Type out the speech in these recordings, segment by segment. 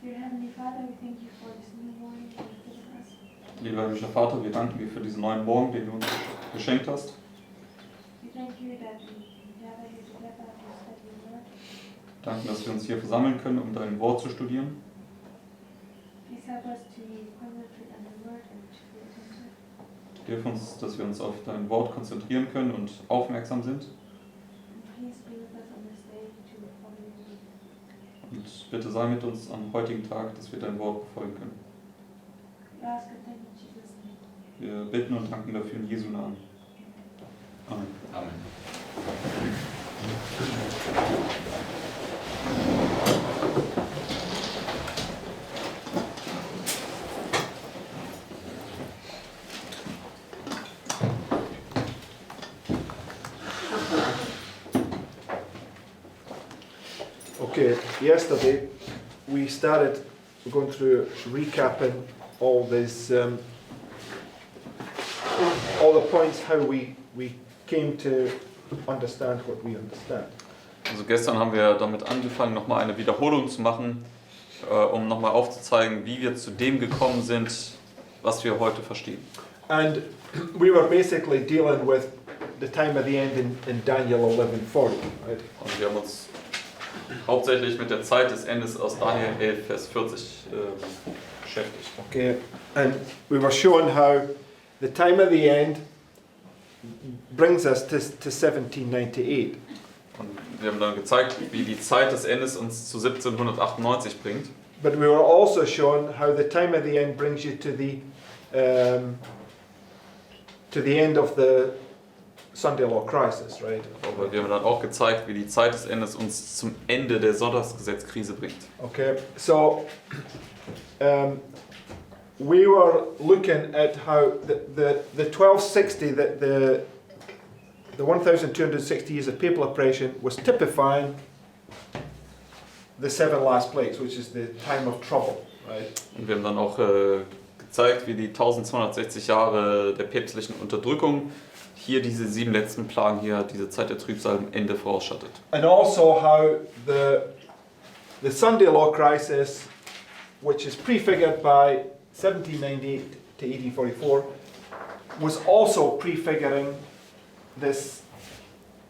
Dear Heavenly Father, we thank you for this new morning that you've given us. Lieber himmlischer Vater, wir danken dir für diesen neuen Morgen, den du uns geschenkt hast. We thank you that we gather here together to study your word. Danke, dass wir uns hier versammeln können, um dein Wort zu studieren. Please help us to concentrate on your word and to be attentive. Hilf uns, dass wir uns auf dein Wort konzentrieren können und aufmerksam sind. And please be with us on this day to follow your lead. Und bitte sei mit uns am heutigen Tag, dass wir dein Wort befolgen können. We ask and thank you in Jesus' name. Wir bitten und danken dafür in Jesu Namen. Amen. Amen. Okay, yesterday we started going through recapping all this, all the points how we came to understand what we understand. Also gestern haben wir damit angefangen, nochmal eine Wiederholung zu machen, um nochmal aufzuzeigen, wie wir zu dem gekommen sind, was wir heute verstehen. And we were basically dealing with the time of the end in Daniel 11:40, right? Und wir haben uns hauptsächlich mit der Zeit des Endes aus Daniel 11, Vers 40 beschäftigt. Okay, and we were showing how the time of the end brings us to 1798. Und wir haben dann gezeigt, wie die Zeit des Endes uns zu 1798 bringt. But we were also shown how the time of the end brings you to the end of the Sunday law crisis, right? Aber wir haben dann auch gezeigt, wie die Zeit des Endes uns zum Ende der Sonntagsgesetzkrise bringt. Okay, so we were looking at how the 1260, the 1260 years of papal oppression was typifying the 7 last plagues, which is the time of trouble, right? Und wir haben dann auch gezeigt, wie die 1260 Jahre der päpstlichen Unterdrückung hier diese 7 letzten Plagen hier, diese Zeit der Trübsal am Ende vorausschattet. And also how the Sunday law crisis, which is prefigured by 1798 to 1844, was also prefiguring this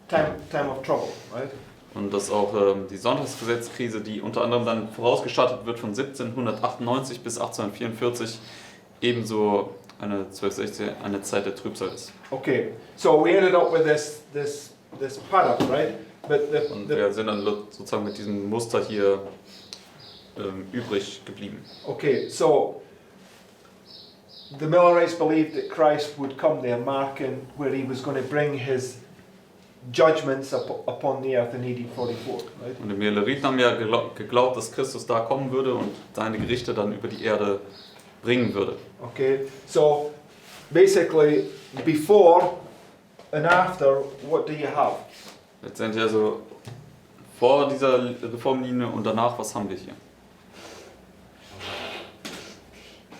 time of trouble, right? Und dass auch die Sonntagsgesetzkrise, die unter anderem dann vorausgestattet wird von 1798 bis 1844, ebenso eine 1260, eine Zeit der Trübsal ist. Okay, so we ended up with this pattern, right? But Und wir sind dann sozusagen mit diesem Muster hier übrig geblieben. okay, so the Millerites believed that Christ would come there, marking where he was going to bring his judgments upon the earth in 1844, right? Und die Milleriten haben ja geglaubt, dass Christus da kommen würde und seine Gerichte dann über die Erde bringen würde. Okay, so basically before and after, what do you have? Letztendlich also vor dieser Reformlinie und danach, was haben wir hier?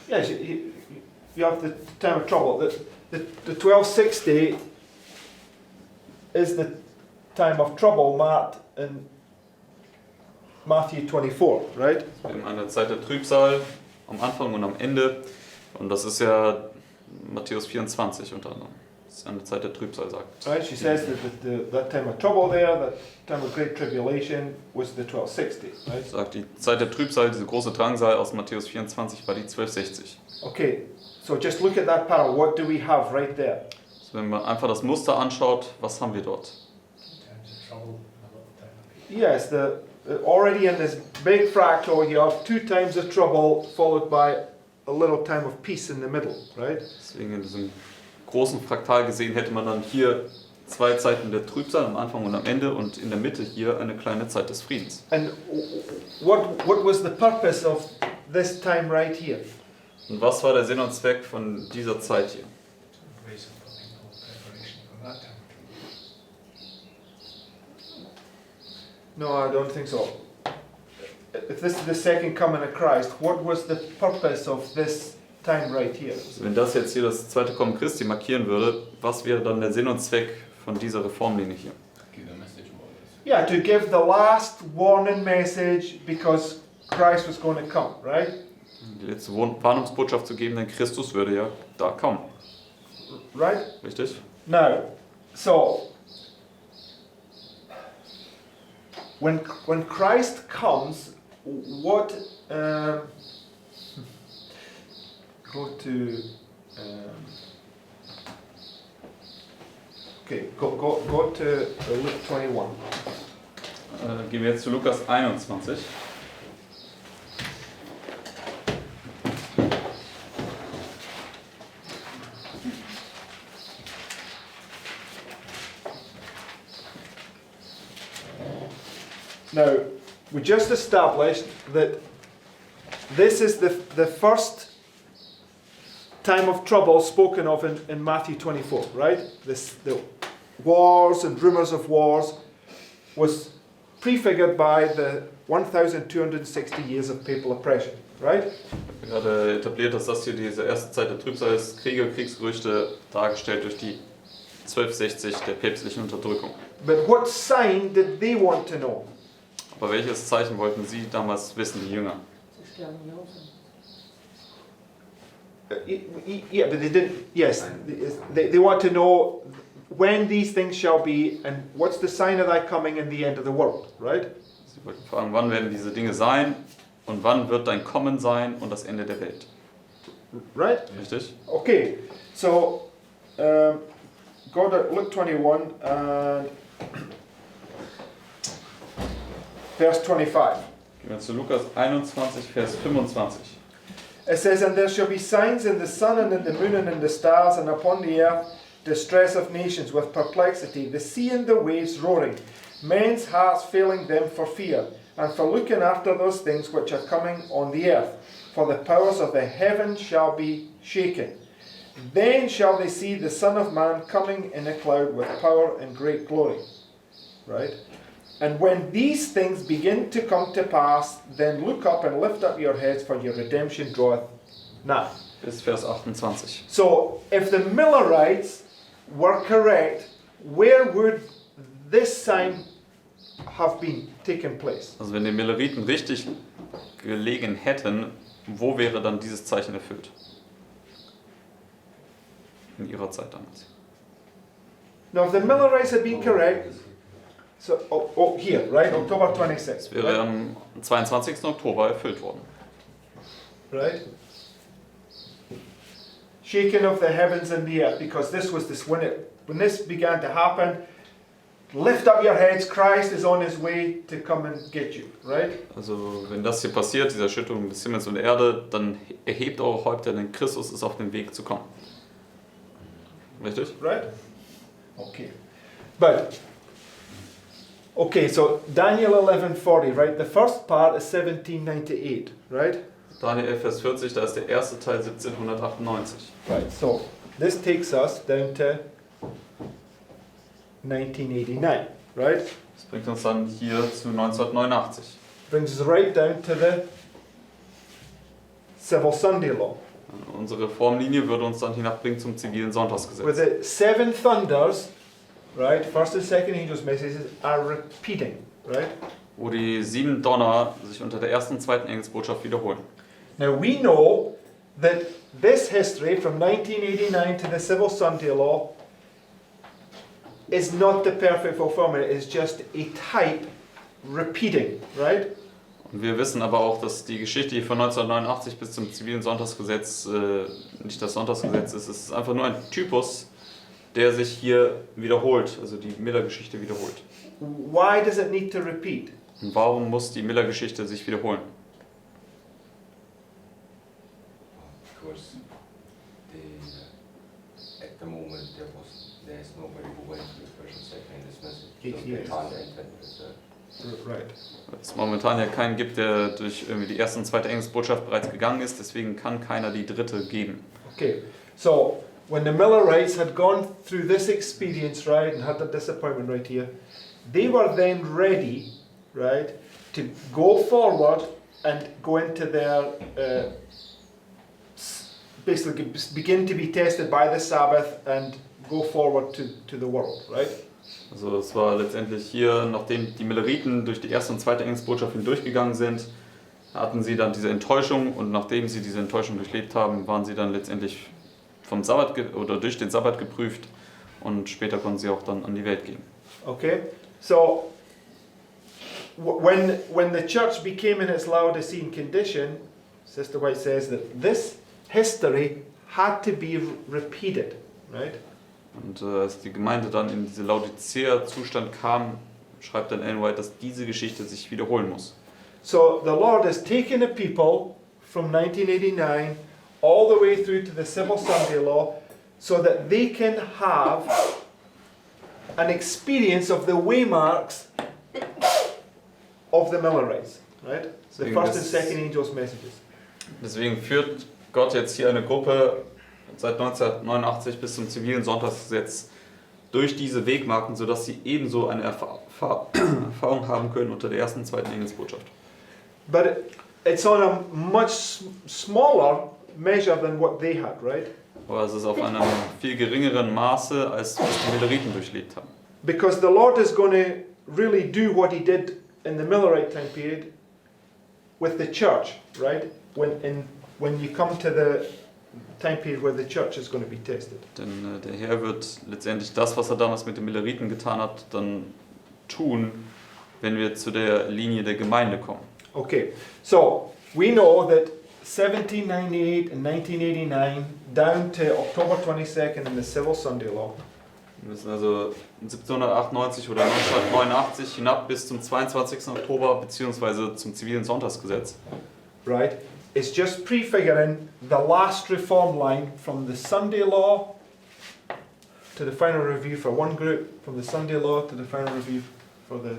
Yes, you have the time of trouble. The 1260 is the time of trouble marked in Matthew 24, right? Wir haben eine Zeit der Trübsal am Anfang und am Ende und das ist ja Matthäus 24 unter anderem. Das ist eine Zeit der Trübsal, sagt. Right, she says that that time of trouble there, that time of great tribulation was the 1260, right? Sagt, die Zeit der Trübsal, diese große Drangsal aus Matthäus 24 war die 1260. Okay, so just look at that parallel. What do we have right there? Also wenn man einfach das Muster anschaut, was haben wir dort? Yes, already in this big fractal you have 2 times of trouble followed by a little time of peace in the middle, right? Deswegen in diesem großen Fraktal gesehen hätte man dann hier 2 Zeiten der Trübsal am Anfang und am Ende und in der Mitte hier eine kleine Zeit des Friedens. And what was the purpose of this time right here? Und was war der Sinn und Zweck von dieser Zeit hier? No, I don't think so. If this is the second coming of Christ, what was the purpose of this time right here? Also wenn das jetzt hier das zweite Kommen Christi markieren würde, was wäre dann der Sinn und Zweck von dieser Reformlinie hier? Yeah, to give the last warning message, because Christ was going to come, right? Die letzte Warnungsbotschaft zu geben, denn Christus würde ja da kommen. Right? Richtig? Now, so when Christ comes, what go to go to Luke 21. Gehen wir jetzt zu Lukas 21. Now, we just established that this is the first time of trouble spoken of in Matthew 24, right? The wars and rumours of wars was prefigured by the 1260 years of papal oppression, right? Ich habe gerade etabliert, dass das hier diese erste Zeit der Trübsal ist, Kriege, Kriegsgerüchte, dargestellt durch die 1260 der päpstlichen Unterdrückung. But what sign did they want to know? Aber welches Zeichen wollten sie damals wissen, die Jünger? Yeah, but they didn't. Yes, they want to know when these things shall be, and what's the sign of thy coming and the end of the world, right? Sie wollten fragen, wann werden diese Dinge sein und wann wird dein Kommen sein und das Ende der Welt. Right? Richtig? Okay, so go to Luke 21 and verse 25. Gehen wir zu Lukas 21, Vers 25. It says, and there shall be signs in the sun and in the moon and in the stars, and upon the earth distress of nations with perplexity, the sea and the waves roaring, men's hearts failing them for fear, and for looking after those things which are coming on the earth. For the powers of the heavens shall be shaken. Then shall they see the Son of Man coming in a cloud with power and great glory. Right? And when these things begin to come to pass, then look up and lift up your heads, for your redemption draweth nigh. Bis Vers 28. So, if the Millerites were correct, where would this sign have been taken place? Also wenn die Milleriten richtig gelegen hätten, wo wäre dann dieses Zeichen erfüllt? In ihrer Zeit damals. Now, if the Millerites had been correct, so here, right, October 26th. Es wäre am 22. Oktober erfüllt worden. Right? Shaking of the heavens and the earth, because this was when this began to happen. Lift up your heads, Christ is on his way to come and get you, right? Also wenn das hier passiert, diese Erschütterung des Himmels und der Erde, dann erhebt eure Häupter, denn Christus ist auf dem Weg zu kommen. Richtig? Right? Okay. But okay, so Daniel 11:40, right? The first part is 1798, right? Daniel 11, Vers 40, da ist der erste Teil 1798. Right. So this takes us down to 1989, right? Das bringt uns dann hier zu 1989. Brings us right down to the Civil Sunday Law. Unsere Reformlinie würde uns dann hinabbringen zum zivilen With Sonntagsgesetz. the seven thunders, right? First and second angels' messages are repeating, right? Wo die 7 Donner sich unter der ersten und zweiten Engelsbotschaft wiederholen. Now we know that this history from 1989 to the Civil Sunday Law is not the perfect fulfillment, it is just a type repeating, right? Und wir wissen aber auch, dass die Geschichte hier von 1989 bis zum zivilen Sonntagsgesetz nicht das Sonntagsgesetz ist. Es ist einfach nur ein Typus, der sich hier wiederholt, also die Miller-Geschichte wiederholt. Why does it need to repeat? Und warum muss die Miller-Geschichte sich wiederholen? Because at the moment there's nobody who went to the first and second in this message. Yes. Tanya intended it. Right. Weil es momentan ja keinen gibt, der durch irgendwie die erste und zweite Engelsbotschaft bereits gegangen ist, deswegen kann keiner die dritte geben. Okay, so when the Millerites had gone through this experience, right, and had the disappointment right here, they were then ready, right, to go forward and go into their, basically begin to be tested by the Sabbath and go forward to the world, right? Also es war letztendlich hier, nachdem die Milleriten durch die erste und zweite Engelsbotschaft hindurchgegangen sind, hatten sie dann diese Enttäuschung und nachdem sie diese Enttäuschung durchlebt haben, waren sie dann letztendlich vom Sabbat oder durch den Sabbat geprüft und später konnten sie auch dann an die Welt gehen. Okay? So, when the church became in its Laodicean condition, Sister White says that this history had to be repeated, right? Und als die Gemeinde dann in diese Laodicea-Zustand kam, schreibt dann Ellen White, dass diese Geschichte sich wiederholen muss. So the Lord has taken a people from 1989 all the way through to the Civil Sunday Law so that they can have an experience of the waymarks of the Millerites, right? The Deswegen first and das- second angels' messages. Deswegen führt Gott jetzt hier eine Gruppe seit 1989 bis zum zivilen Sonntagsgesetz durch diese Wegmarken, sodass sie ebenso eine Erfahrung haben können unter der ersten und zweiten Engelsbotschaft. But it's on a much smaller measure than what they had, right? Aber es ist auf einem viel geringeren Maße, als was die Milleriten durchlebt haben. Because the Lord is going to really do what he did in the Millerite time period with the church, right? When you come to the time period where the church is going to be tested. Denn der Herr wird letztendlich das, was er damals mit den Milleriten getan hat, dann tun, wenn wir zu der Linie der Gemeinde kommen. Okay, so we know that 1798 and 1989 down to October 22nd in the Civil Sunday Law, Wir müssen also 1798 oder 1989 hinab bis zum 22. Oktober bzw. zum zivilen Sonntagsgesetz. right, is just prefiguring the last reform line from the Sunday Law to the final review for one group, from the Sunday Law to the final review for the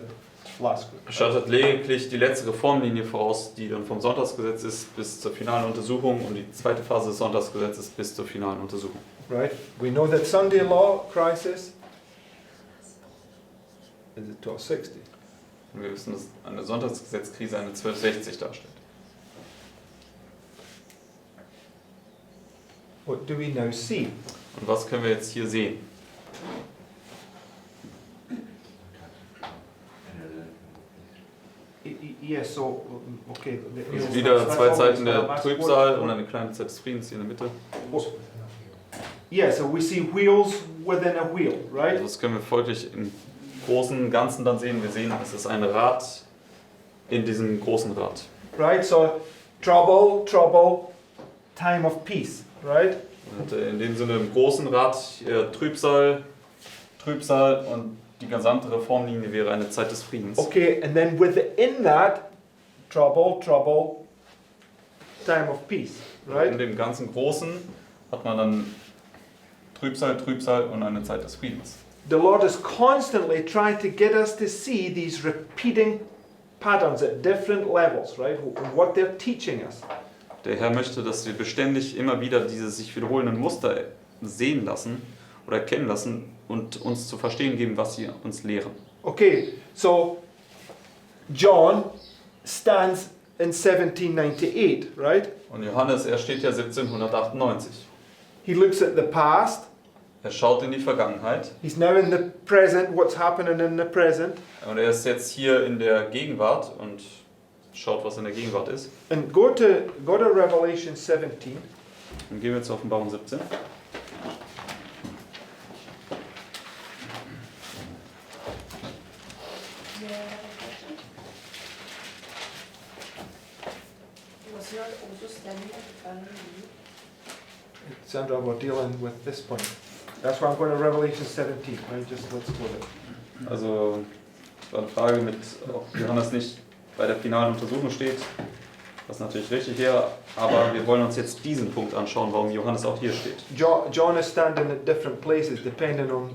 last group. Schaltet lediglich die letzte Reformlinie voraus, die dann vom Sonntagsgesetz ist bis zur finalen Untersuchung und die zweite Phase des Sonntagsgesetzes bis zur finalen Untersuchung. Right? We know that Sunday law crisis is at 1260. Und wir wissen, dass eine Sonntagsgesetzkrise eine 1260 darstellt. What do we now see? Und was können wir jetzt hier sehen? Yes, so, okay. Also wieder zwei Zeiten der Trübsal und eine kleine Zeit des Friedens hier in der Mitte. Yeah, so we see wheels within a wheel, right? Also das können wir folglich im großen Ganzen dann sehen. Wir sehen, es ist ein Rad in diesem großen Rad. Right, so trouble, trouble, time of peace, right? Und in dem Sinne im großen Rad Trübsal, Trübsal und die gesamte Reformlinie wäre eine Zeit des Friedens. Okay, and then within that, trouble, trouble, time of peace, In right? dem ganzen Großen hat man dann Trübsal, Trübsal und eine Zeit des Friedens. The Lord is constantly trying to get us to see these repeating patterns at different levels, right? And what they're teaching us. Der Herr möchte, dass wir beständig immer wieder diese sich wiederholenden Muster sehen lassen oder erkennen lassen und uns zu verstehen geben, was sie uns lehren. Okay, so John stands in 1798, right? Und Johannes, er steht ja 1798. He looks at the past. Er schaut in die Vergangenheit He's now in the present, what's happening in the present. und er ist jetzt hier in der Gegenwart und schaut, was in der Gegenwart ist. And go to Revelation 17. Dann gehen wir zur Offenbarung 17. Was you're also standing at the final review. Sandra, we're dealing with this point. That's why I'm going to Revelation 17. Right? Just let's go there. Also, es war eine Frage mit, ob Johannes nicht bei der finalen Untersuchung steht. Das ist natürlich richtig her, aber wir wollen uns jetzt diesen Punkt anschauen, warum Johannes auch hier steht. John is standing at different places depending on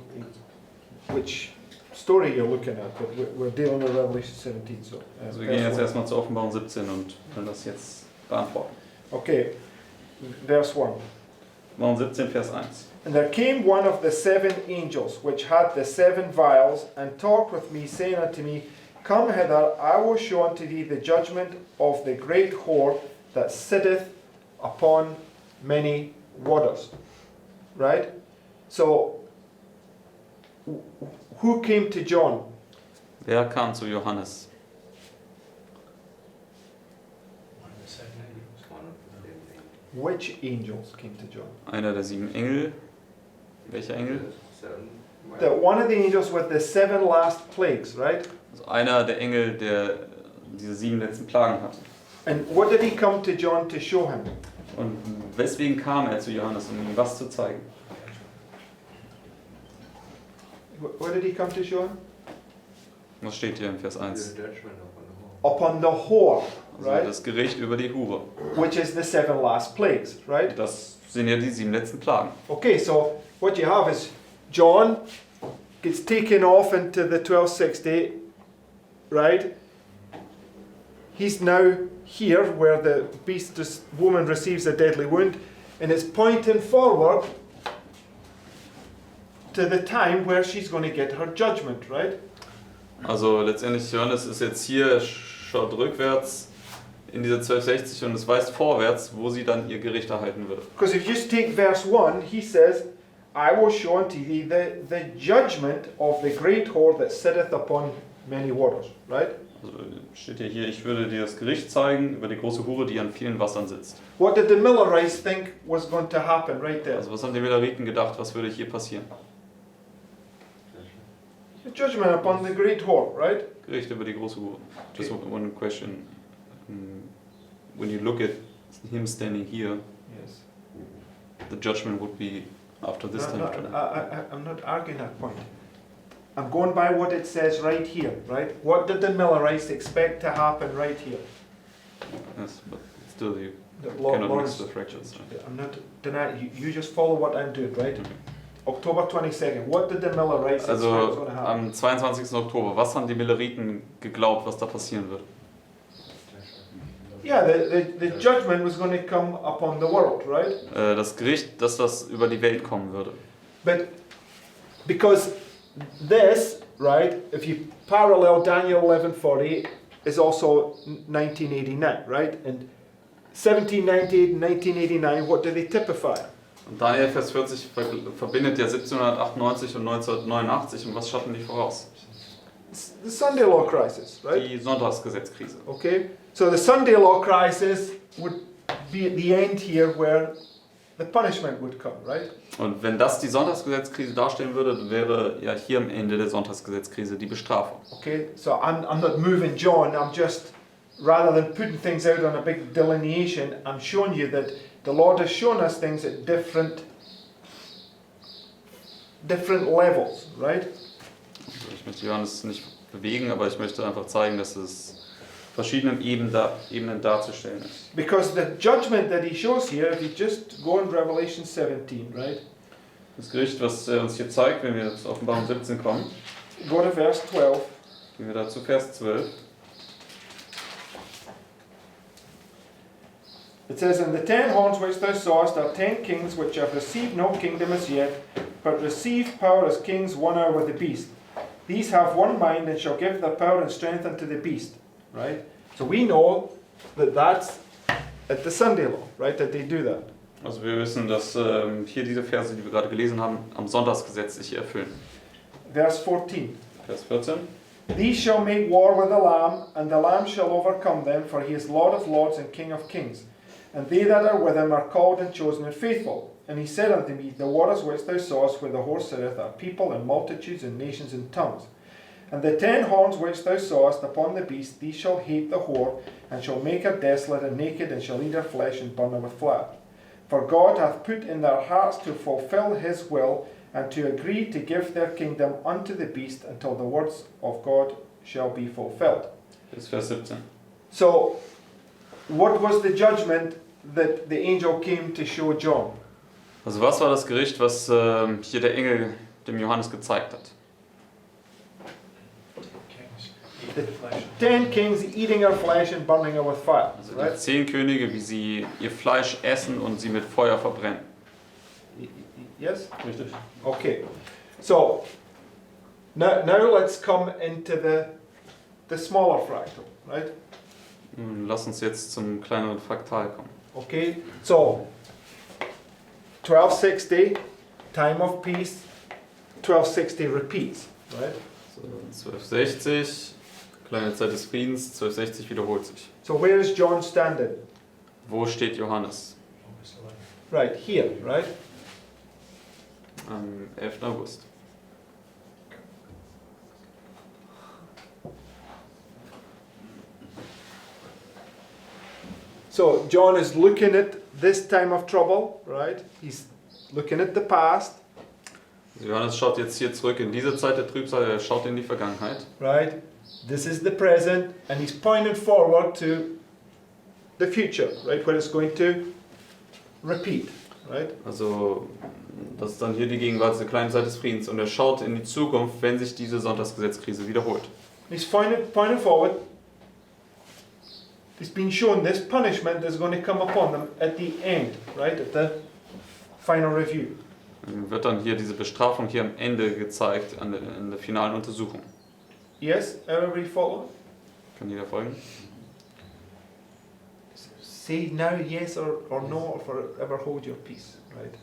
which story you're looking at, but we're dealing with Revelation 17. So, Also wir gehen jetzt verse erstmal zur Offenbarung 17 und wollen das jetzt beantworten. 1. Okay, verse 1. Offenbarung 17, Vers 1. And there came one of the seven angels, which had the seven vials, and talked with me, saying unto me, Come hither, I will show unto thee the judgment of the great whore that sitteth upon many waters. Right? So, who came to John? Wer kam zu Johannes? One of the same thing. Which angels came to John? Einer der 7 Engel. Welcher Engel? Seven. One of the angels with the 7 last plagues, right? Also einer der Engel, der diese 7 letzten Plagen hatte. And what did he come to John to show him? Und weswegen kam er zu Johannes, um ihm was zu zeigen? What did he come to show him? Was steht hier in Vers 1? The judgment upon the whole. Upon the whore, Also right? das Gericht über die Hure. Which is the 7 last plagues, right? Das sind ja die 7 letzten Plagen. Okay, so what you have is John gets taken off into the 1260, right? He's now here where the woman receives a deadly wound, and it's pointing forward to the time where she's going to get her judgment, right? Also letztendlich, Johannes ist jetzt hier, schaut rückwärts in diese 1260 und es weist vorwärts, wo sie dann ihr Gericht erhalten wird. Because if you just take verse 1, he says, I will show unto thee the judgment of the great whore that sitteth upon many waters, right? Also steht ja hier, ich würde dir das Gericht zeigen über die große Hure, die an vielen Wassern sitzt. What did the Millerites think was going to happen right there? Also was haben die Milleriten gedacht, was würde hier passieren? The judgment upon the great whore, right? Gericht über die große Hure. Just one question. When you look at him standing here, Yes. the judgment would be after this time. I'm not arguing that point. I'm going by what it says right here, right? What did the Millerites expect to happen right here? Yes, but still you Lord- cannot Lawrence- mix the fractions. Right? I'm not denying, you just follow what I'm doing, right? Okay. October 22nd, what did the Millerites expect was Also going to happen? am 22. Oktober, was haben die Milleriten geglaubt, was da passieren wird? Yeah, the judgment was going to come upon the world, right? Das Gericht, dass das über die Welt kommen würde. But because this, right, if you parallel Daniel 11:40, is also 1989, right? And 1798 and 1989, what do they typify? Und Daniel Vers 40 verbindet ja 1798 und 1989 und was schaffen die voraus? It's the Sunday law crisis, right? Die Sonntagsgesetzkrise. Okay, so the Sunday law crisis would be at the end here where the punishment would come, right? Und wenn das die Sonntagsgesetzkrise darstellen würde, dann wäre ja hier am Ende der Sonntagsgesetzkrise die Bestrafung. Okay, so I'm not moving John, I'm just, rather than putting things out on a big delineation, I'm showing you that the Lord has shown us things at different levels, right? Also ich möchte Johannes nicht bewegen, aber ich möchte einfach zeigen, dass es verschiedenen Ebenen darzustellen ist. Because the judgment that he shows here, if you just go in Revelation 17, right? Das Gericht, was er uns hier zeigt, wenn wir zu Offenbarung 17 kommen, Go to verse 12. gehen wir da zu Vers 12. It says, And the 10 horns which thou sawest are 10 kings which have received no kingdom as yet, but receive power as kings 1 hour with the beast. These have one mind and shall give the power and strength unto the beast. Right? So we know that that's at the Sunday law, right? That they do that. Also wir wissen, dass hier diese Verse, die wir gerade gelesen haben, am Sonntagsgesetz sich erfüllen. Verse 14. Vers 14. These shall make war with the Lamb, and the Lamb shall overcome them, for he is Lord of lords and King of kings. And they that are with him are called and chosen and faithful. And he said unto me, The waters which thou sawest where the horse sitteth are people and multitudes and nations and tongues. And the 10 horns which thou sawest upon the beast, these shall hate the whore, and shall make her desolate and naked, and shall eat her flesh and burn her with fire. For God hath put in their hearts to fulfill his will, and to agree to give their kingdom unto the beast until the words of God shall be fulfilled. Bis Vers 17. So, what was the judgment that the angel came to show John? Also was war das Gericht, was hier der Engel dem Johannes gezeigt hat? The 10 kings eating her flesh and burning her with fire. Also Right? die 10 Könige, wie sie ihr Fleisch essen und sie mit Feuer verbrennen. Yes? Richtig. Okay. So, now let's come into the smaller fractal, right? Nun, lass uns jetzt zum kleineren Fraktal kommen. Okay, so 1260, time of peace, 1260 repeats, right? So, 1260, kleine Zeit des Friedens, 1260 wiederholt sich. So where is John standing? Wo steht Johannes? Right, here, right? Am 11. August. So John is looking at this time of trouble, right? He's looking at the past, Also Johannes schaut jetzt hier zurück in diese Zeit der Trübsal, er schaut in die Vergangenheit. right? This is the present, and he's pointing forward to the future, right? Where it's going to repeat, right? Also das ist dann hier die Gegenwart, diese kleine Zeit des Friedens. Und er schaut in die Zukunft, wenn sich diese Sonntagsgesetzkrise wiederholt. He's pointing forward. He's been shown this punishment that's going to come upon them at the end, right? At the final review. Wird dann hier diese Bestrafung hier am Ende gezeigt, in der finalen Untersuchung. Yes, everybody follow? Kann jeder folgen? Say now yes or no, or forever hold your peace, right?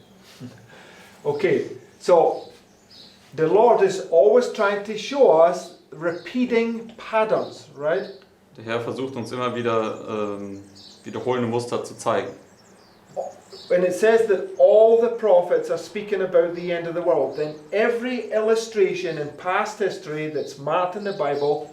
Okay, so the Lord is always trying to show us repeating patterns, right? Der Herr versucht uns immer wieder wiederholende Muster zu zeigen. When it says that all the prophets are speaking about the end of the world, then every illustration in past history that's marked in the Bible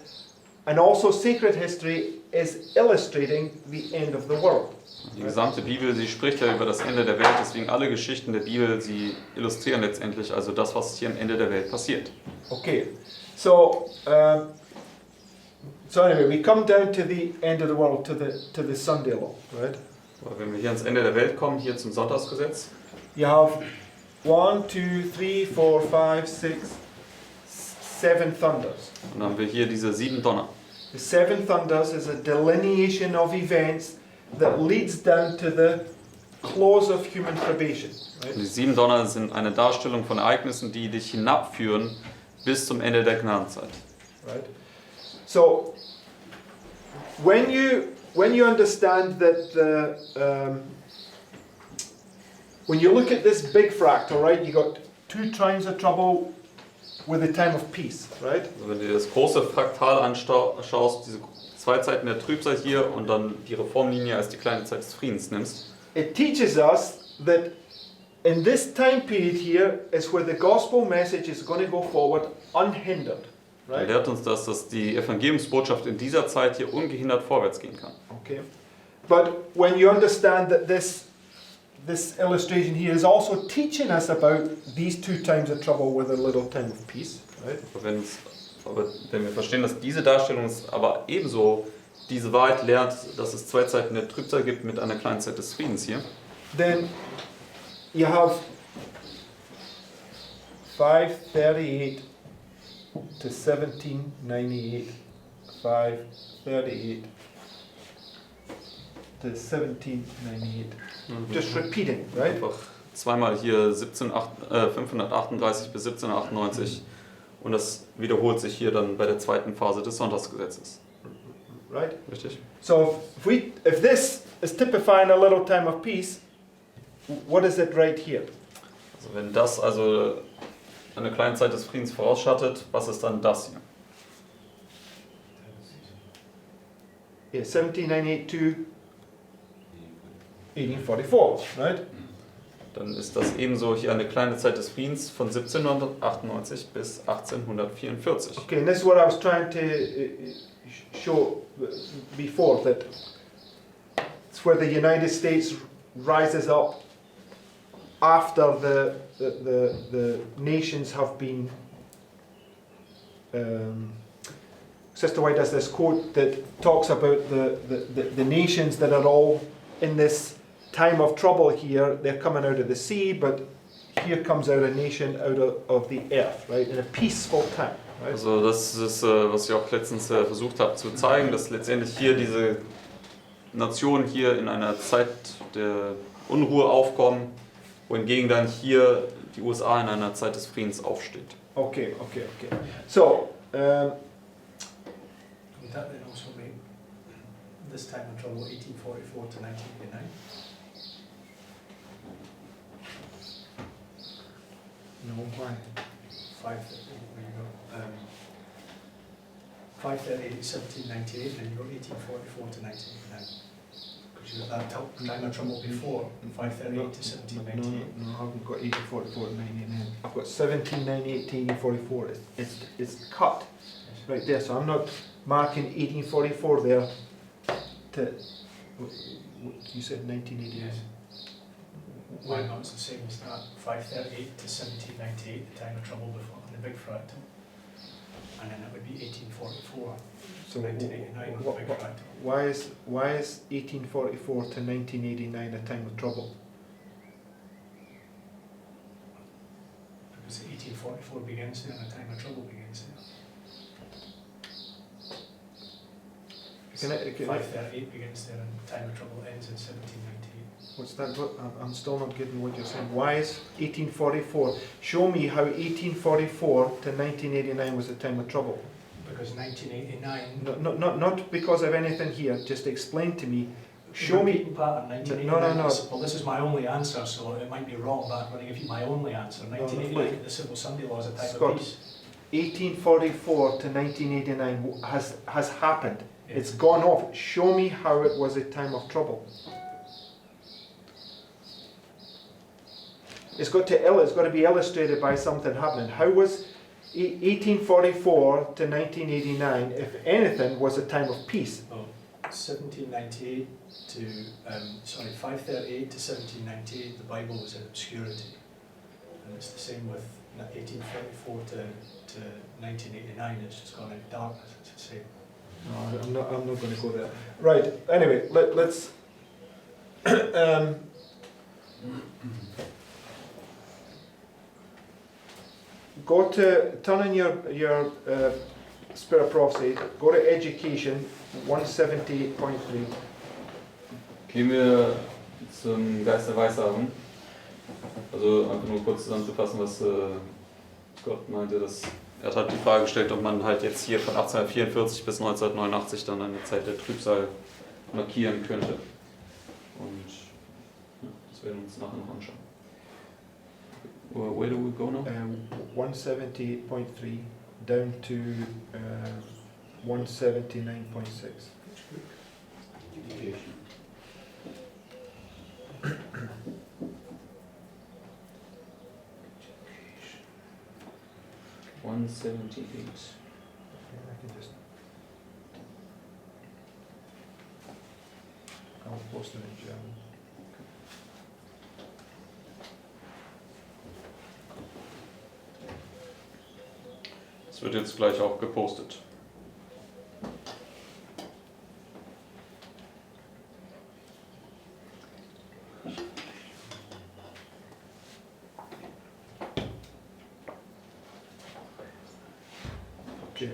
and also sacred history is illustrating the end of the world. Die gesamte Bibel, sie spricht ja über das Ende der Welt, deswegen alle Geschichten der Bibel, sie illustrieren letztendlich also das, was hier am Ende der Welt passiert. Okay, so anyway, we come down to the end of the world, to the Sunday law, right? Aber wenn wir hier ans Ende der Welt kommen, hier zum Sonntagsgesetz, You have 1, 2, 3, 4, 5, 6, 7 thunders. und dann haben wir hier diese 7 Donner. The 7 thunders is a delineation of events that leads down to the close of human probation. Und die Right? 7 Donner sind eine Darstellung von Ereignissen, die dich hinabführen bis zum Ende der Gnadenzeit. Right? So, when you understand that when you look at this big fractal, right, you got 2 times of trouble with the time of peace, right? Also wenn du dir das große Fraktal anschaust, diese 2 Zeiten der Trübsal hier und dann die Reformlinie als die kleine Zeit des Friedens nimmst, It teaches us that in this time period here is where the gospel message is going to go forward unhindered, dann right? lehrt uns das, dass die Evangeliumsbotschaft in dieser Zeit hier ungehindert vorwärts gehen kann. Okay. But when you understand that this illustration here is also teaching us about these 2 times of trouble with a little time of peace, right? Aber wenn wir verstehen, dass diese Darstellung uns aber ebenso diese Wahrheit lehrt, dass es 2 Zeiten der Trübsal gibt mit einer kleinen Zeit des Friedens hier, Then you have 538 to 1798, 538 to 1798. Just repeating, right? einfach zweimal hier 538 bis 1798 und das wiederholt sich hier dann bei der zweiten Phase des Sonntagsgesetzes. Right? Richtig? So if this is typifying a little time of peace, what is it right here? Also wenn das also eine kleine Zeit des Friedens vorausschattet, was ist dann das hier? Yeah, 1798 to 1844, right? Dann ist das ebenso hier eine kleine Zeit des Friedens von 1798 bis 1844. Okay, and this is what I was trying to show before, that it's where the United States rises up after the nations have been. Sister White has this quote that talks about the nations that are all in this time of trouble here. They're coming out of the sea, but here comes out a nation out of the earth, right? In a peaceful time, right? Also das ist, was ich auch letztens versucht habe zu zeigen, dass letztendlich hier diese Nationen hier in einer Zeit der Unruhe aufkommen, wohingegen dann hier die USA in einer Zeit des Friedens aufsteht. Okay. So, Would that then also make this time of trouble 1844 to 1989? no, why? 538, where you go? 538 is 1798, and you go 1844 to 1989. Because you that time of trouble before, 538 to 1798. No, I haven't got 1844 to 1989. I've got 1798 to 1844. It's cut right there, so I'm not marking 1844 there to, you said 1989. Yes. Why not? It's the same as that. 538 to 1798, the time of trouble before the big fractal. And then it would be 1844 So to 1989 on the big fractal. why is 1844 to 1989 a time of trouble? Because 1844 begins there and the time of trouble begins there. Can I- 538 begins there and the time of trouble ends in 1798. What's that? I'm still not getting what you're saying. Why is 1844? Show me how 1844 to 1989 was a time of trouble. Because 1989. Not because of anything here. Just explain to me. Show me. Repeating pattern, 1989. No. Well, this is my only answer, so it might be wrong, but I'm going to give you my only answer. 1989, the Civil Sunday Law is a type Scott, of peace. 1844 to 1989 has happened. Yeah. It's gone off. Show me how it was a time of trouble. It's got to be illustrated by something happening. How was 1844 to 1989, if anything, was a time of peace? Oh, 1798 to 538 to 1798, the Bible was in obscurity, and it's the same with 1844 to 1989. It's just gone into darkness. It's the same. No, I'm not going to go there. Right. Anyway, let's. Turn in your Spirit of Prophecy, go to Education 178.3. Gehen wir zum Geist der Weissagung. Also einfach nur kurz zusammenzufassen, was Gott meinte, dass er hat halt die Frage gestellt, ob man halt jetzt hier von 1844 bis 1989 dann eine Zeit der Trübsal markieren könnte. Und ja, das werden wir uns nachher noch anschauen. Where do we go now? 178.3 down to 179.6. Education. 178. I can just. I'll post it in German. Es wird jetzt gleich auch gepostet. Okay.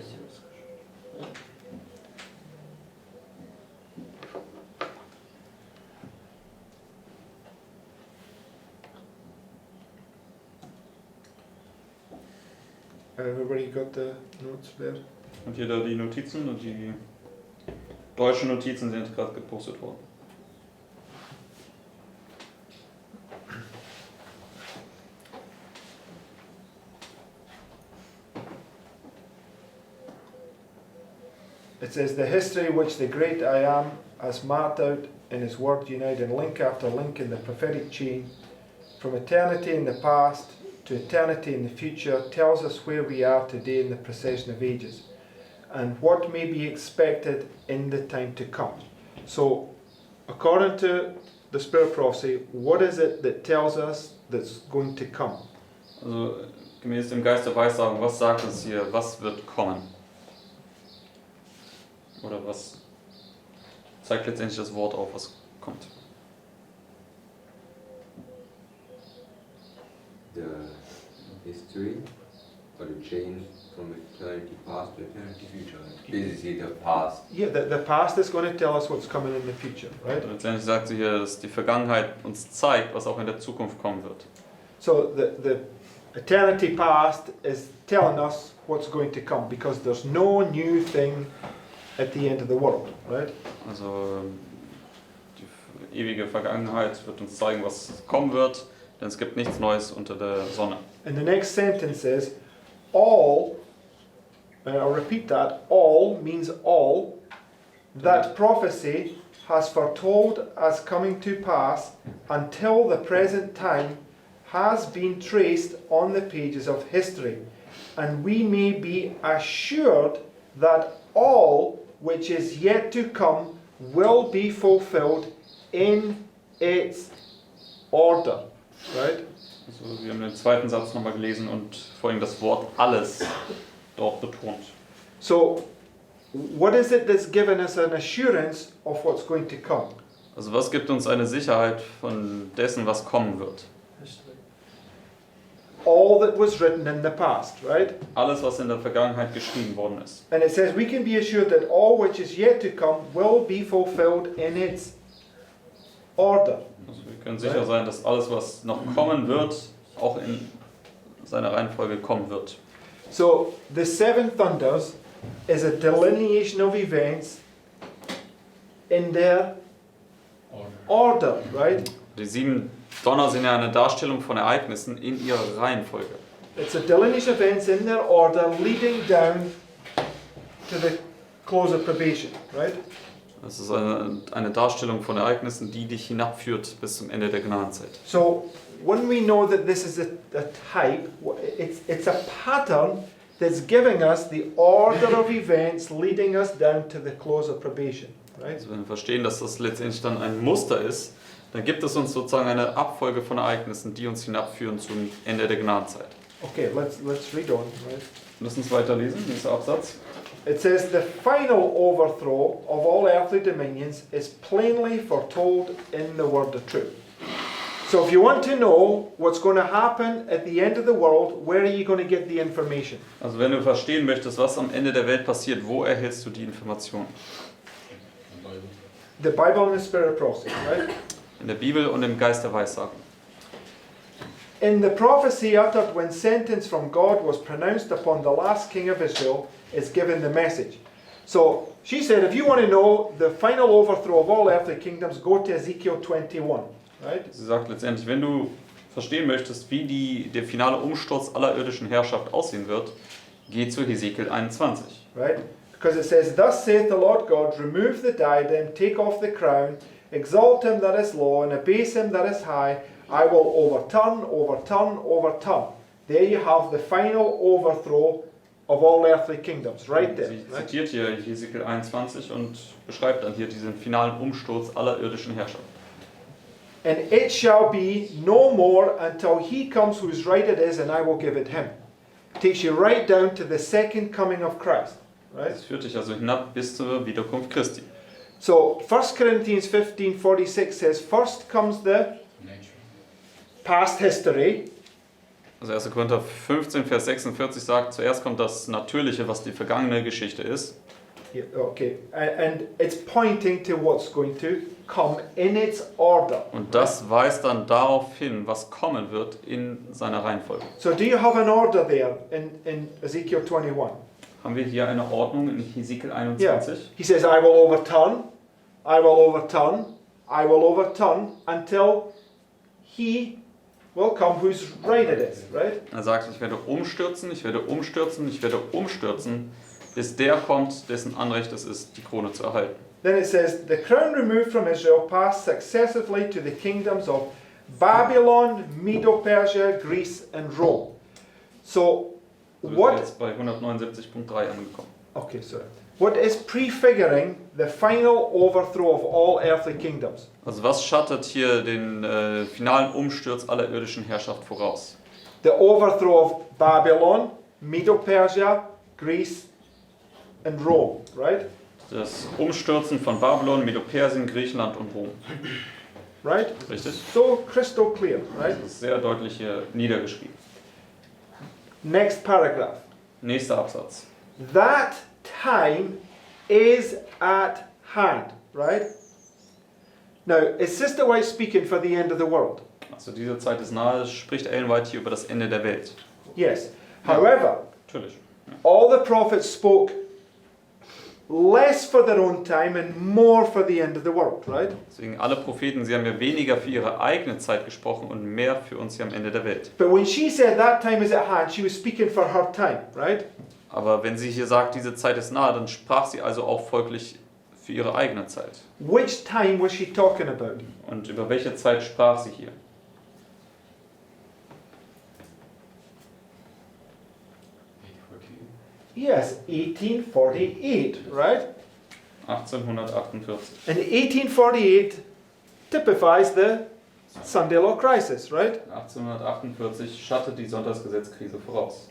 Everybody got the notes there? Und hier da die Notizen und die deutschen Notizen sind gerade gepostet worden. It says, the history which the great I Am has marked out in his word, uniting link after link in the prophetic chain, from eternity in the past to eternity in the future, tells us where we are today in the procession of ages, and what may be expected in the time to come. So, according to the Spirit of Prophecy, what is it that tells us that's going to come? Also gemäß dem Geist der Weissagung, was sagt es hier, was wird kommen? Oder was zeigt letztendlich das Wort auf, was kommt? The history or the chain from eternity past to eternity future. Basically the past. Yeah, the past is going to tell us what's coming in the future, right? Und letztendlich sagt sie hier, dass die Vergangenheit uns zeigt, was auch in der Zukunft kommen wird. So the eternity past is telling us what's going to come, because there's no new thing at the end of the world, right? Also die ewige Vergangenheit wird uns zeigen, was kommen wird, denn es gibt nichts Neues unter der Sonne. And the next sentence says, all, and I'll repeat that, all means all, that prophecy has foretold as coming to pass until the present time has been traced on the pages of history, and we may be assured that all which is yet to come will be fulfilled in its order. Right? Also, wir haben den zweiten Satz nochmal gelesen und vorhin das Wort alles dort betont. So, what is it that's given us an assurance of what's going to come? Also was gibt uns eine Sicherheit von dessen, was kommen wird? History. All that was written in the past, right? Alles, was in der Vergangenheit geschrieben worden ist. And it says we can be assured that all which is yet to come will be fulfilled in its order. Also wir können sicher sein, dass alles, was noch kommen wird, auch in seiner Reihenfolge kommen wird. So the seven thunders is a delineation of events in their order, right? Die 7 Donner sind ja eine Darstellung von Ereignissen in ihrer Reihenfolge. It's a delineation of events in their order leading down to the close of probation, right? Das ist eine Darstellung von Ereignissen, die dich hinabführt bis zum Ende der Gnadenzeit. So when we know that this is a type, it's a pattern that's giving us the order of events leading us down to the close of probation, right? Also wenn wir verstehen, dass das letztendlich dann ein Muster ist, dann gibt es uns sozusagen eine Abfolge von Ereignissen, die uns hinabführen zum Ende der Gnadenzeit. Okay, let's read on, right? Lass uns weiterlesen, nächster Absatz. It says the final overthrow of all earthly dominions is plainly foretold in the word of truth. So if you want to know what's going to happen at the end of the world, where are you going to get the information? Also wenn du verstehen möchtest, was am Ende der Welt passiert, wo erhältst du die Informationen? The Bible and the Spirit of prophecy, right? In der Bibel und im Geist der Weissagung. In the prophecy uttered when sentence from God was pronounced upon the last king of Israel is given the message. So she said, if you want to know the final overthrow of all earthly kingdoms, go to Ezekiel 21, right? Sie sagt letztendlich, wenn du verstehen möchtest, wie der finale Umsturz aller irdischen Herrschaft aussehen wird, geh zu Hesekiel 21. Right? Because it says, thus saith the Lord God, remove the diadem, take off the crown, exalt him that is low, and abase him that is high. I will overturn, overturn, overturn. There you have the final overthrow of all earthly kingdoms, right there. Sie Right? zitiert hier Hesekiel 21 und beschreibt dann hier diesen finalen Umsturz aller irdischen Herrschaft. And it shall be no more until he comes whose right it is, and I will give it him. Takes you right down to the second coming of Christ, right? Das führt dich also hinab bis zur Wiederkunft Christi. So 1 Corinthians 15:46 says, first comes the past history, Also 1. Korinther 15, Vers 46 sagt, zuerst kommt das Natürliche, was die vergangene Geschichte ist. yeah, okay, and it's pointing to what's going to come in its order. Und das weist dann darauf hin, was kommen wird in seiner Reihenfolge. So do you have an order there in Ezekiel 21? Haben wir hier eine Ordnung in Hesekiel Yeah. 21? He says, I will overturn, I will overturn, I will overturn until he will come whose right it is, right? Er sagt, ich werde umstürzen, ich werde umstürzen, ich werde umstürzen, bis der kommt, dessen Anrecht es ist, die Krone zu erhalten. Then it says, the crown removed from Israel passed successively to the kingdoms of Babylon, Medo-Persia, Greece and Rome. So So wir sind what, jetzt bei 179.3 angekommen. okay, sorry. What is prefiguring the final overthrow of all earthly kingdoms? Also was schattet hier den finalen Umsturz aller irdischen Herrschaft voraus? The overthrow of Babylon, Medo-Persia, Greece and Rome, right? Das Umstürzen von Babylon, Medo-Persien, Griechenland und Rom. Right? Richtig? So crystal clear, right? Das ist sehr deutlich hier niedergeschrieben. Next paragraph. Nächster Absatz. That time is at hand, right? Now, is Sister White speaking for the end of the world? Also diese Zeit ist nahe, spricht Ellen White hier über das Ende der Welt. Yes. However, Natürlich. all the prophets spoke less for their own time and more for the end of the world, right? Deswegen alle Propheten, sie haben ja weniger für ihre eigene Zeit gesprochen und mehr für uns hier am Ende der Welt. But when she said that time is at hand, she was speaking for her time, right? Aber wenn sie hier sagt, diese Zeit ist nahe, dann sprach sie also auch folglich für ihre eigene Zeit. Which time was she talking about? Und über welche Zeit sprach sie hier? Yes, 1848, right? 1848. And 1848 typifies the Sunday law crisis, right? 1848 schattet die Sonntagsgesetzkrise voraus.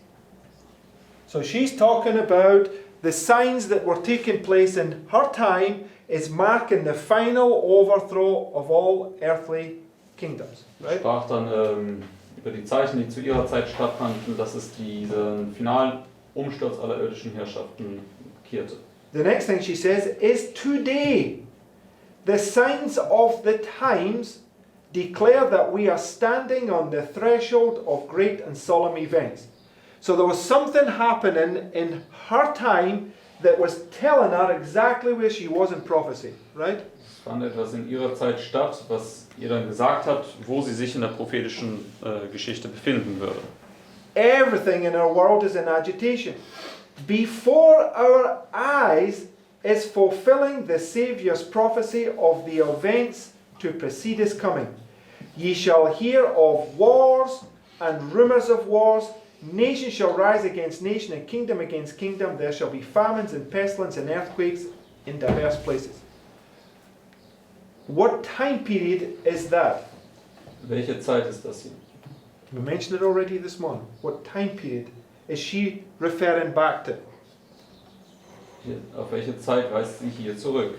So she's talking about the signs that were taking place in her time is marking the final overthrow of all earthly kingdoms, right? Sprach dann über die Zeichen, die zu ihrer Zeit stattfanden, dass es diesen finalen Umsturz aller irdischen Herrschaften kehrte. The next thing she says is today the signs of the times declare that we are standing on the threshold of great and solemn events. So there was something happening in her time that was telling her exactly where she was in prophecy, right? Es fand etwas in ihrer Zeit statt, was ihr dann gesagt hat, wo sie sich in der prophetischen Geschichte befinden würde. Everything in our world is in agitation. Before our eyes is fulfilling the Saviour's prophecy of the events to precede his coming. Ye shall hear of wars and rumours of wars. Nation shall rise against nation and kingdom against kingdom. There shall be famines and pestilence and earthquakes in diverse places. What time period is that? Welche Zeit ist das hier? We mentioned it already this morning. What time period is she referring back to? Auf welche Zeit weist sie hier zurück?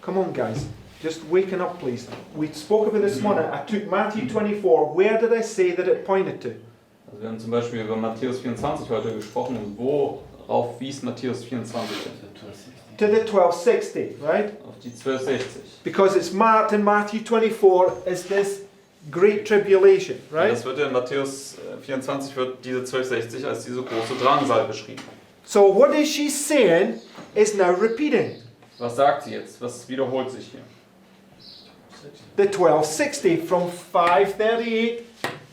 Come on, guys. Just waking up, please. We spoke about this morning. I took Matthew 24. Where did I say that it pointed to? Also wir haben zum Beispiel über Matthäus 24 heute gesprochen und worauf wies Matthäus 24 hin? To the 1260, right? Auf die 1260. Because it's marked in Matthew 24 as this great tribulation, right? Das wird in Matthäus 24 wird diese 1260 als diese große Drangsal beschrieben. So what is she saying is now repeating. Was sagt sie jetzt? Was wiederholt sich hier? The 1260 from 538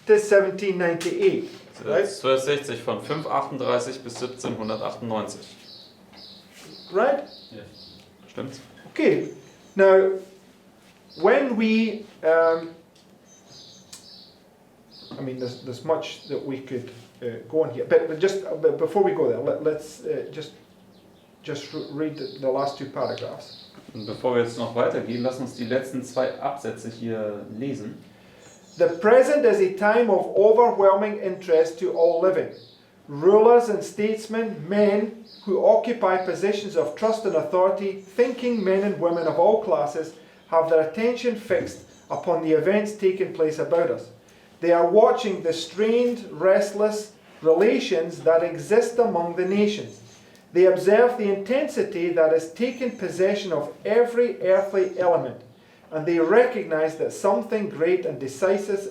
to 1798, right? 1260 von 538 bis 1798. Right? Stimmt's? Okay. Now, when we, I mean, there's much that we could go on here, but just before we go there, let's just read the last two paragraphs. Und bevor wir jetzt noch weitergehen, lass uns die letzten zwei Absätze hier lesen. The present is a time of overwhelming interest to all living. Rulers and statesmen, men who occupy positions of trust and authority, thinking men and women of all classes, have their attention fixed upon the events taking place about us. They are watching the strained, restless relations that exist among the nations. They observe the intensity that has taken possession of every earthly element, and they recognize that something great and decisive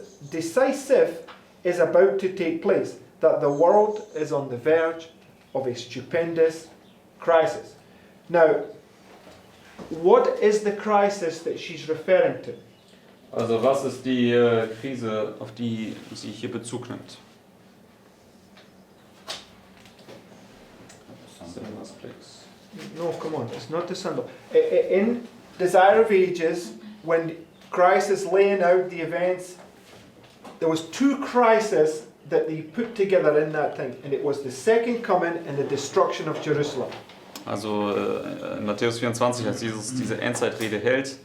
is about to take place, that the world is on the verge of a stupendous crisis. Now, what is the crisis that she's referring to? Also was ist die Krise, auf die sie hier Bezug nimmt? No, come on, it's not the symbol. In Desire of Ages, when Christ is laying out the events, there was two crises that they put together in that thing, and it was the second coming and the destruction of Jerusalem. Also in Matthäus 24, als Jesus diese Endzeitrede hält,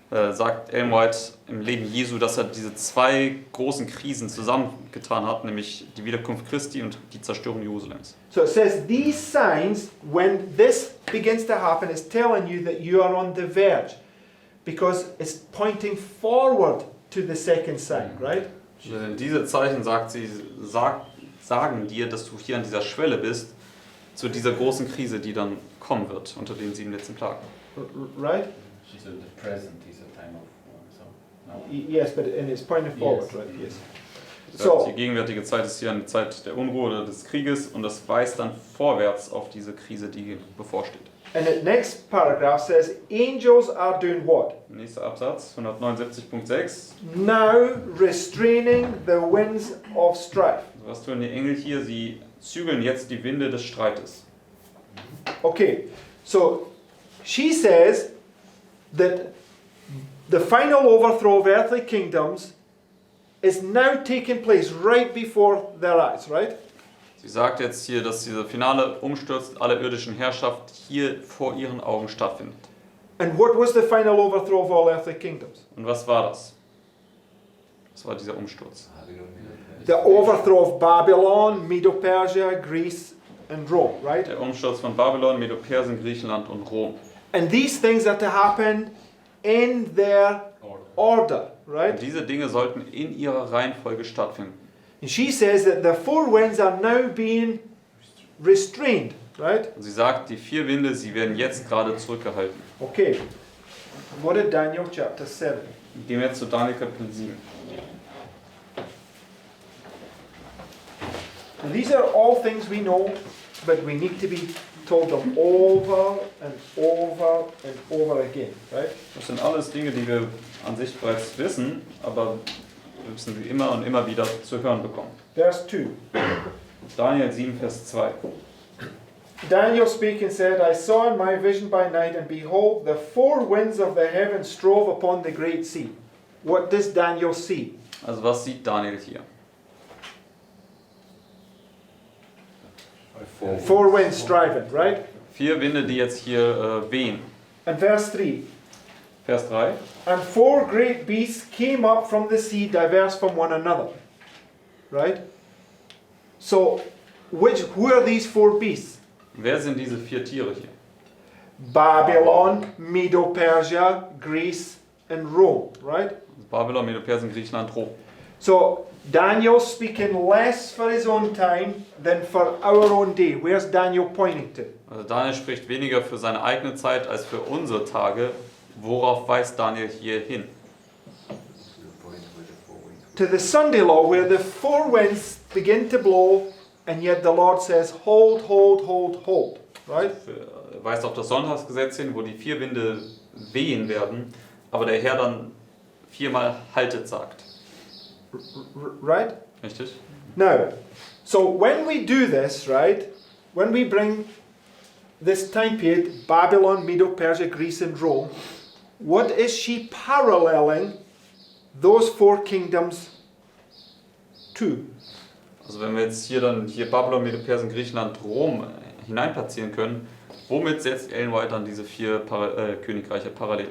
sagt Ellen White im Leben Jesu, dass er diese zwei großen Krisen zusammengetan hat, nämlich die Wiederkunft Christi und die Zerstörung Jerusalems. So it says these signs, when this begins to happen, is telling you that you are on the verge, because it's pointing forward to the second sign, right? Diese Zeichen, sagt sie, sagen dir, dass du hier an dieser Schwelle bist, zu dieser großen Krise, die dann kommen wird, unter den 7 letzten Plagen. Right? She said the present is a time of so now. Yes, but and it's pointing forward, right? Yes. So. Die gegenwärtige Zeit ist hier eine Zeit der Unruhe oder des Krieges und das weist dann vorwärts auf diese Krise, die bevorsteht. And the next paragraph says, angels are doing what? Nächster Absatz, 179.6. Now restraining the winds of strife. Was tun die Engel hier? Sie zügeln jetzt die Winde des Streites. Okay, So she says that the final overthrow of earthly kingdoms is now taking place right before their eyes, right? Sie sagt jetzt hier, dass dieser finale Umsturz aller irdischen Herrschaft hier vor ihren Augen stattfindet. And what was the final overthrow of all earthly kingdoms? Und was war das? Was war dieser Umsturz? The overthrow of Babylon, Medo-Persia, Greece, and Rome, right? Der Umsturz von Babylon, Medo-Persien, Griechenland und Rom. And these things are to happen in their order, Und right? diese Dinge sollten in ihrer Reihenfolge stattfinden. And she says that the four winds are now being restrained, right? Und sie sagt, die 4 Winde, sie werden jetzt gerade zurückgehalten. Okay. Go to Daniel chapter 7. Gehen wir jetzt zu Daniel Kapitel 7. And these are all things we know, but we need to be told them over and over and over again, right? Das sind alles Dinge, die wir an sich bereits wissen, aber wir müssen sie immer und immer wieder zu hören bekommen. Verse 2. Daniel 7, Vers 2. Daniel speaking said, I saw in my vision by night, and behold, the four winds of the heaven strove upon the great sea. What does Daniel see? Also was sieht Daniel hier? Four winds striving, right? 4 Winde, die jetzt hier wehen. And verse 3. Vers 3. And four great beasts came up from the sea, diverse from one another. Right? So, who are these four beasts? Wer sind diese 4 Tiere hier? Babylon, Medo-Persia, Greece, and Rome. Right? Babylon, Medo-Persien, Griechenland, Rom. So, Daniel speaking less for his own time than for our own day. Where's Daniel pointing to? Also Daniel spricht weniger für seine eigene Zeit als für unsere Tage. Worauf weist Daniel hier hin? To To the Sunday law, where the four winds begin to blow, and yet the Lord says, hold, hold, hold, hold. Right? Er weist auf das Sonntagsgesetz hin, wo die 4 Winde wehen werden, aber der Herr dann 4-mal haltet sagt. Right? Richtig? Now, so when we do this, right, when we bring this time period, Babylon, Medo-Persia, Greece, and Rome, what is she paralleling those four kingdoms to? Also wenn wir jetzt hier Babylon, Medo-Persien, Griechenland, Rom hineinplatzieren können, womit setzt Ellen White dann diese 4 Königreiche parallel?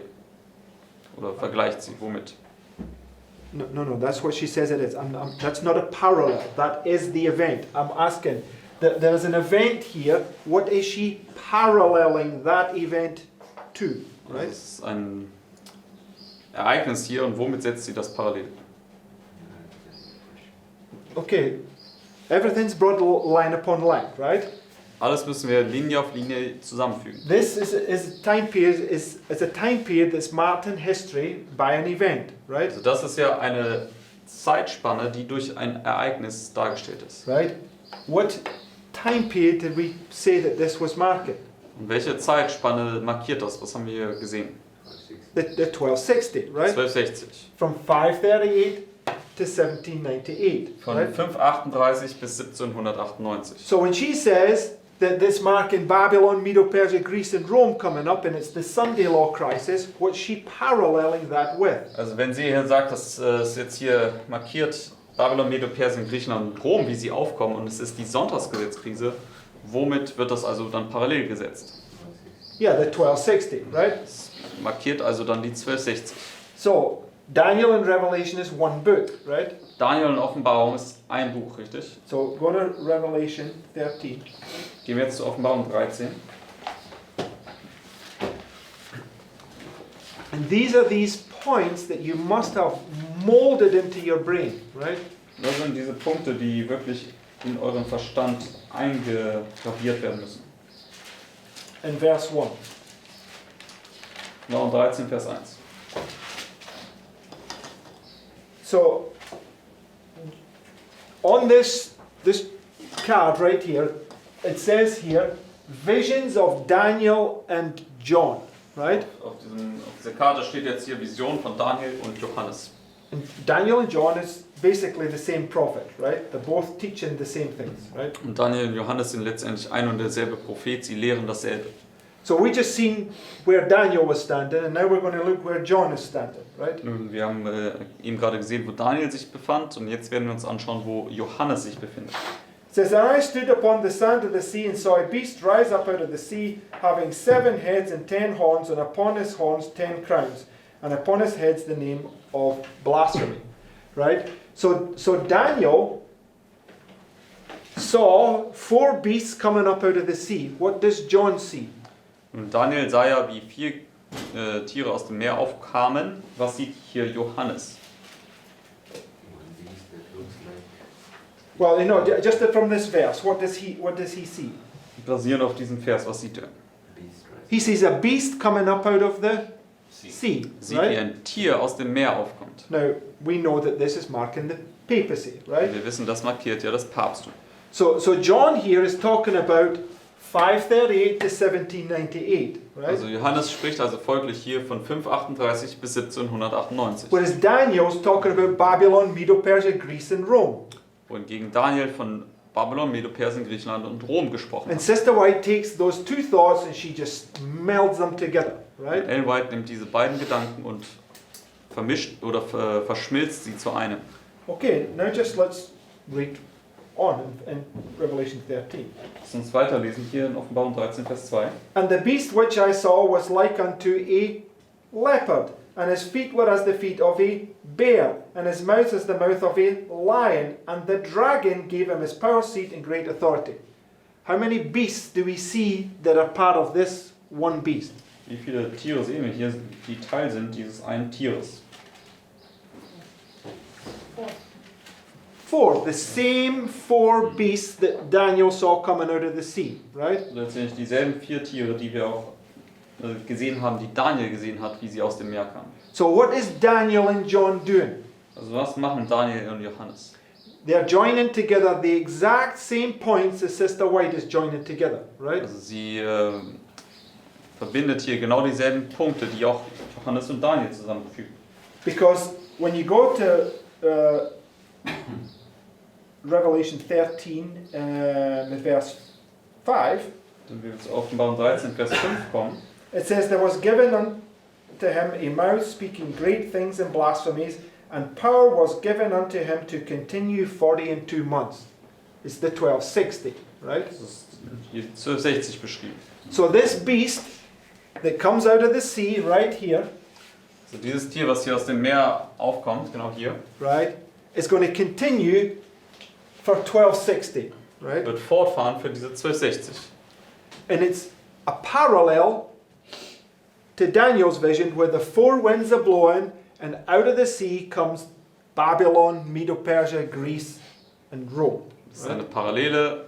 Oder vergleicht sie, womit? No, that's what she says it is. That's not a parallel. That is the event. I'm asking, there's an event here. What is she paralleling that event to? Right? Das ist ein Ereignis hier und womit setzt sie das parallel? Okay, everything's brought line upon line, right? Alles müssen wir Linie auf Linie zusammenfügen. This is a time period. Is a time period that's marked in history by an event, right? Also das ist ja eine Zeitspanne, die durch ein Ereignis dargestellt ist. Right. What time period did we say that this was marking? Und welche Zeitspanne markiert das? Was haben wir hier gesehen? The 1260, right? 1260. From 538 to 1798, Von right? 538 bis 1798. So when she says that this mark in Babylon, Medo-Persia, Greece, and Rome coming up, and it's the Sunday law crisis, what's she paralleling that with? Also wenn sie hier sagt, dass es jetzt hier markiert Babylon, Medo-Persien, Griechenland und Rom, wie sie aufkommen, und es ist die Sonntagsgesetzkrise, womit wird das also dann parallel gesetzt? Yeah, the 1260, right? Das markiert also dann die 1260. So Daniel and Revelation is one book, right? Daniel und Offenbarung ist ein Buch, richtig? So go to Revelation 13. Gehen wir jetzt zur Offenbarung 13. And these are these points that you must have molded into your brain, right? Das sind diese Punkte, die wirklich in euren Verstand eingraviert werden müssen. In verse 1. Offenbarung 13, Vers 1. So on this card right here, it says here, visions of Daniel and John, right? Auf dieser Karte steht jetzt hier Vision von Daniel und Johannes. And Daniel and John is basically the same prophet, right? They're both teaching the same things, right? Und Daniel und Johannes sind letztendlich ein und derselbe Prophet, sie lehren dasselbe. So we just seen where Daniel was standing, and now we're going to look where John is standing, right? Nun, wir haben eben gerade gesehen, wo Daniel sich befand, und jetzt werden wir uns anschauen, wo Johannes sich befindet. It says, And I stood upon the sand of the sea, and saw a beast rise up out of the sea, having 7 heads and 10 horns, and upon his horns 10 crowns, and upon his heads the name of blasphemy. Right? So Daniel saw 4 beasts coming up out of the sea. What does John see? Und Daniel sah ja, wie 4 Tiere aus dem Meer aufkamen. Was sieht hier Johannes? One beast that looks like Well, you know, just from this verse, what does he see? Basierend auf diesem Vers, was sieht er? a beast, right? He sees a beast coming up out of the sea, Sieht, wie right? ein Tier aus dem Meer aufkommt. Now, we know that this is marking the papacy, right? Wir wissen, das markiert ja das Papsttum. So John here is talking about 538 to 1798, right? Also Johannes spricht also folglich hier von 538 bis 1798. Whereas Daniel's talking about Babylon, Medo-Persia, Greece and Rome. Wohingegen Daniel von Babylon, Medo-Persien, Griechenland und Rom gesprochen And hat. Sister White takes those two thoughts and she just melds them together, right? Ellen White nimmt diese beiden Gedanken und vermischt oder verschmilzt sie zu einem. Okay, now just let's read on in Revelation 13. Lass uns weiterlesen hier in Offenbarung 13, Vers 2. And the beast which I saw was like unto a leopard, and his feet were as the feet of a bear, and his mouth as the mouth of a lion, and the dragon gave him his power, seat, and great authority. How many beasts do we see that are part of this one beast? Wie viele Tiere sehen wir hier, die Teil sind dieses einen Tieres? 4. The same 4 beasts that Daniel saw coming out of the sea, right? Letztendlich dieselben 4 Tiere, die wir auch gesehen haben, die Daniel gesehen hat, wie sie aus dem Meer kamen. So what is Daniel and John doing? Also was machen Daniel und Johannes? They're joining together the exact same points as Sister White is joining together, right? Also sie verbindet hier genau dieselben Punkte, die auch Johannes und Daniel zusammenfügen. Because when you go to Revelation 13, verse 5, Wenn wir zu Offenbarung 13, Vers 5 kommen, it says, There was given unto him a mouth speaking great things and blasphemies, and power was given unto him to continue 42 months. It's the 1260, right? das ist hier 1260 beschrieben. So this beast that comes out of the sea right here, Also dieses Tier, was hier aus dem Meer aufkommt, genau hier, right, is going to continue for 1260, right? wird fortfahren für diese 1260. And it's a parallel to Daniel's vision where the 4 winds are blowing and out of the sea comes Babylon, Medo-Persia, Greece and Rome. Das ist eine Parallele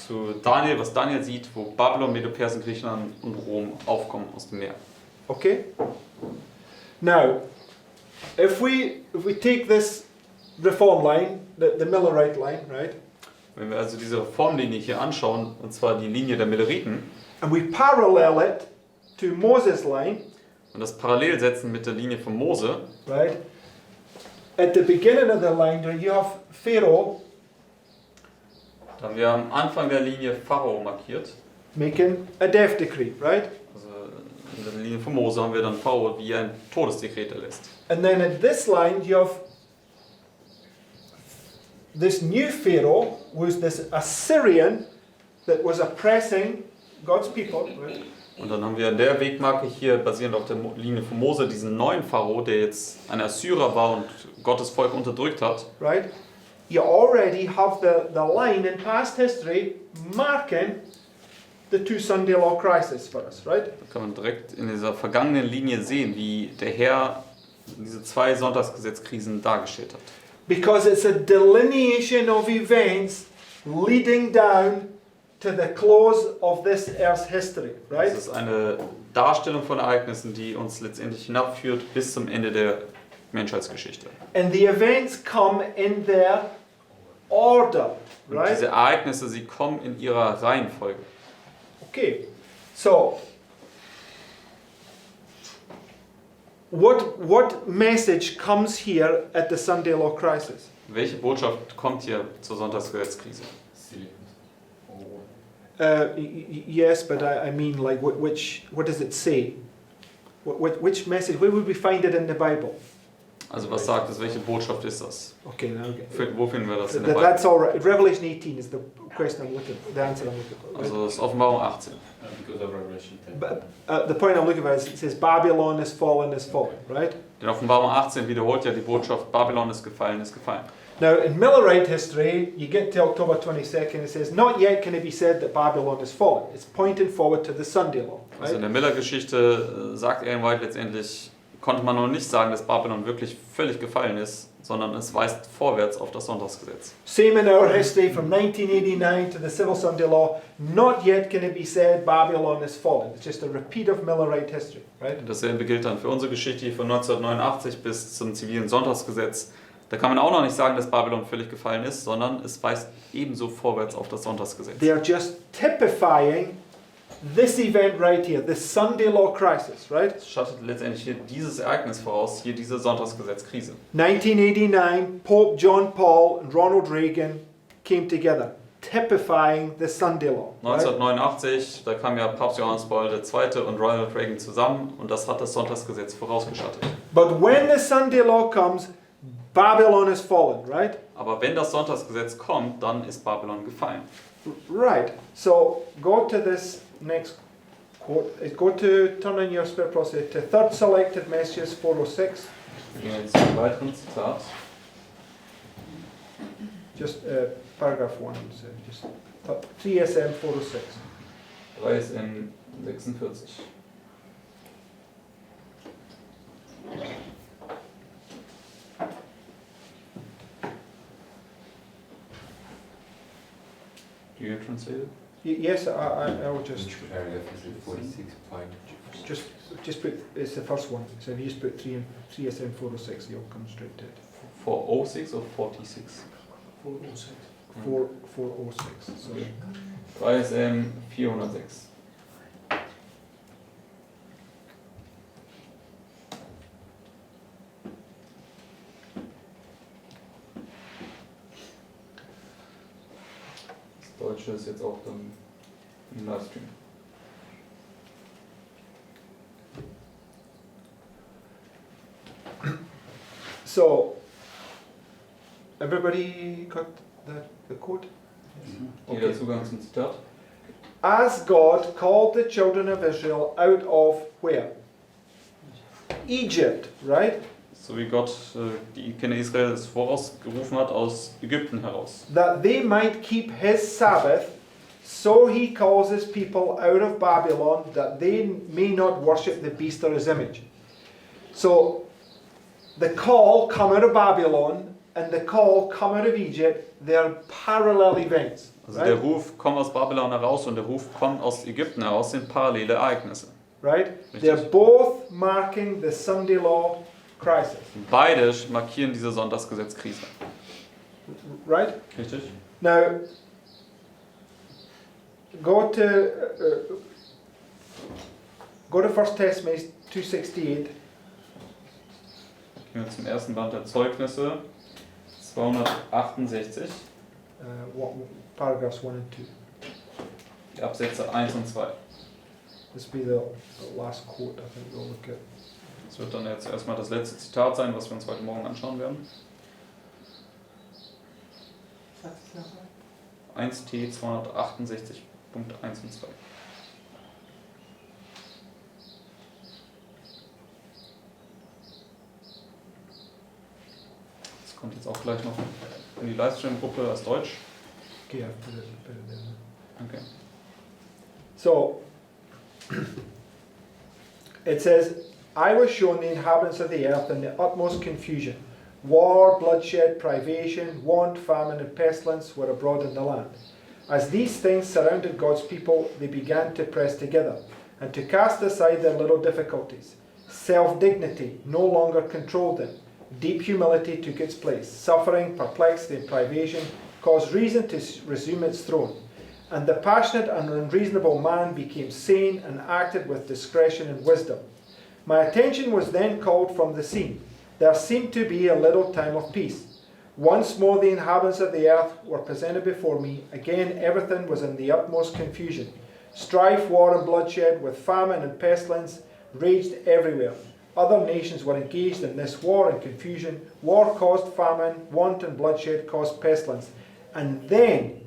zu Daniel, was Daniel sieht, wo Babylon, Medo-Persien, Griechenland und Rom aufkommen aus dem Meer. Okay? Now, if we take this reform line, the Millerite line, right? Wenn wir also diese Reformlinie hier anschauen, und zwar die Linie der Milleriten, And we parallel it to Moses' line, und das parallel setzen mit der Linie von Mose, right? At the beginning of the line there you have Pharaoh da haben wir am Anfang der Linie Pharao markiert. making a death decree, right? Also in der Linie von Mose haben wir dann Pharao, wie er ein Todesdekret erlässt. And then at this line you have this new Pharaoh, was this Assyrian that was oppressing God's people, right? Und dann haben wir an der Wegmarke hier, basierend auf der Linie von Mose, diesen neuen Pharao, der jetzt ein Assyrer war und Gottes Volk unterdrückt hat. Right? You already have the line in past history marking the 2 Sunday law crisis for us, right? Da kann man direkt in dieser vergangenen Linie sehen, wie der Herr diese 2 Sonntagsgesetzkrisen dargestellt hat. Because it's a delineation of events leading down to the close of this earth's history, right? Das ist eine Darstellung von Ereignissen, die uns letztendlich hinabführt bis zum Ende der Menschheitsgeschichte. And the events come in their order, Und right? diese Ereignisse, sie kommen in ihrer Reihenfolge. Okay, so what message comes here at the Sunday law crisis? Welche Botschaft kommt hier zur Sonntagsgesetzkrise? Yes, but I mean, like, what does it say? Which message? Where would we find it in the Bible? Also was sagt es, welche Botschaft ist das? Okay, now Wo finden wir das in der Bibel? that's all right. Revelation 18 is the question I'm looking. The answer I'm looking for. Also das ist Offenbarung 18. Because of Revelation 10. But the point I'm looking for is it says Babylon is fallen, right? In Offenbarung 18 wiederholt ja die Botschaft, Babylon ist gefallen, ist gefallen. Now, in Millerite history, you get to October 22nd, it says, not yet can it be said that Babylon is fallen. It's pointing forward to the Sunday law. Right? Also in der Miller-Geschichte sagt Ellen White letztendlich, konnte man noch nicht sagen, dass Babylon wirklich völlig gefallen ist, sondern es weist vorwärts auf das Sonntagsgesetz. Same in our history from 1989 to the Civil Sunday Law. Not yet can it be said Babylon is fallen. It's just a repeat of Millerite history, right? Dasselbe gilt dann für unsere Geschichte von 1989 bis zum zivilen Sonntagsgesetz. Da kann man auch noch nicht sagen, dass Babylon völlig gefallen ist, sondern es weist ebenso vorwärts auf das Sonntagsgesetz. They are just typifying this event right here, this Sunday law crisis, right? Es schattet letztendlich hier dieses Ereignis voraus, hier diese Sonntagsgesetzkrise. 1989, Pope John Paul and Ronald Reagan came together, typifying the Sunday law. Right? 1989, da kam ja Papst Johannes Paul II. Und Ronald Reagan zusammen und das hat das Sonntagsgesetz vorausgeschattet. But when the Sunday law comes, Babylon is fallen, right? Aber wenn das Sonntagsgesetz kommt, dann ist Babylon gefallen. Right. So go to this next quote. Turn in your spirit process to third selected messages 406. Wir gehen jetzt zum weiteren Zitat. Just paragraph 1. So just 3SM 406. 3SM 46. Do you translate it? Yes, I will just Which paragraph is it? 46 point. just put it's the first one. So if you just put 3SM 406, you'll come straight to it. 406 or 46? 406. 406. So 3SM 406. Das Deutsche ist jetzt auch dann im Livestream. So everybody got the quote? Jeder Zugang zum Zitat. As God called the children of Israel out of where? Egypt, right? So wie Gott die Kinder Israels vorausgerufen hat aus Ägypten heraus. That they might keep his Sabbath, so he calls his people out of Babylon, that they may not worship the beast or his image. So the call, come out of Babylon, and the call, come out of Egypt, they are parallel events. Also der Ruf, komm aus Babylon heraus und der Ruf, komm aus Ägypten heraus, sind parallele Ereignisse. Right? Richtig. They're both marking the Sunday law crisis. Beide markieren diese Sonntagsgesetzkrise. Right? Richtig? Now, go to 1 Testament 268. Gehen wir zum ersten Band der Zeugnisse, 268, Paragraphs 1 and 2. die Absätze 1 und 2. This will be the last quote I think we'll look at. Das wird dann jetzt erstmal das letzte Zitat sein, was wir uns heute Morgen anschauen werden. 1T 268.1 und 2. Das kommt jetzt auch gleich noch in die Livestream-Gruppe als Deutsch. Okay, I've put it there. Okay. So, it says, I was shown the inhabitants of the earth in the utmost confusion. War, bloodshed, privation, want, famine, and pestilence were abroad in the land. As these things surrounded God's people, they began to press together, and to cast aside their little difficulties. Self-dignity no longer controlled them. Deep humility took its place. Suffering, perplexity, and privation caused reason to resume its throne. And the passionate and unreasonable man became sane and acted with discretion and wisdom. My attention was then called from the scene. There seemed to be a little time of peace. Once more the inhabitants of the earth were presented before me. Again everything was in the utmost confusion. Strife, war and bloodshed, with famine and pestilence, raged everywhere. Other nations were engaged in this war and confusion. War caused famine, want and bloodshed caused pestilence. And then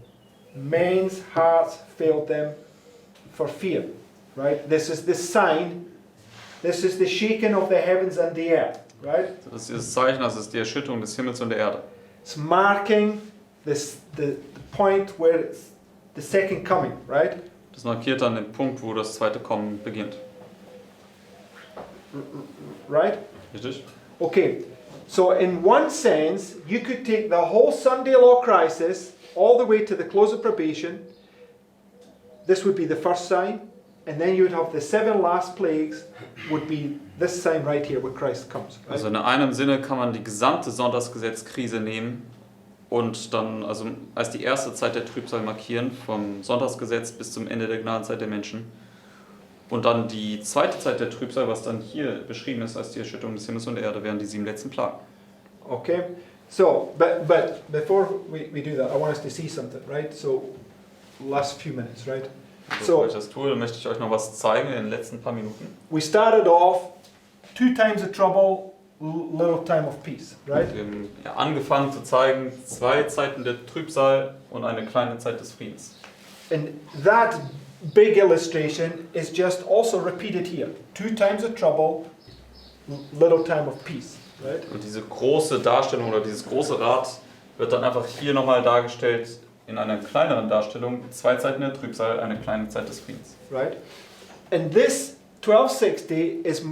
men's hearts failed them for fear. Right? This is the sign. This is the shaking of the heavens and the earth. Right? Das ist dieses Zeichen, das ist die Erschütterung des Himmels und der Erde. It's marking the point where it's the second coming. Right? Das markiert dann den Punkt, wo das zweite Kommen beginnt. Right? Richtig? Okay. So in one sense, you could take the whole Sunday law crisis all the way to the close of probation. This would be the first sign. And then you would have the 7 last plagues would be this sign right here where Christ comes. Right? Also in einem Sinne kann man die gesamte Sonntagsgesetzkrise nehmen und dann also als die erste Zeit der Trübsal markieren, vom Sonntagsgesetz bis zum Ende der Gnadenzeit der Menschen. Und dann die zweite Zeit der Trübsal, was dann hier beschrieben ist als die Erschütterung des Himmels und der Erde, wären die 7 letzten Plagen. Okay. So, but before we do that, I want us to see something, right? So, last few minutes, right? Bevor ich das tue, dann möchte ich euch noch was zeigen in den letzten paar Minuten. We started off 2 times of trouble, little time of peace, right? Wir haben angefangen zu zeigen, 2 Zeiten der Trübsal und eine kleine Zeit des Friedens. And that big illustration is just also repeated here. 2 times of trouble, little time of peace, right? Und diese große Darstellung oder dieses große Rad wird dann einfach hier nochmal dargestellt in einer kleineren Darstellung. 2 Zeiten der Trübsal, eine kleine Zeit des Friedens. Right? And this 1260 is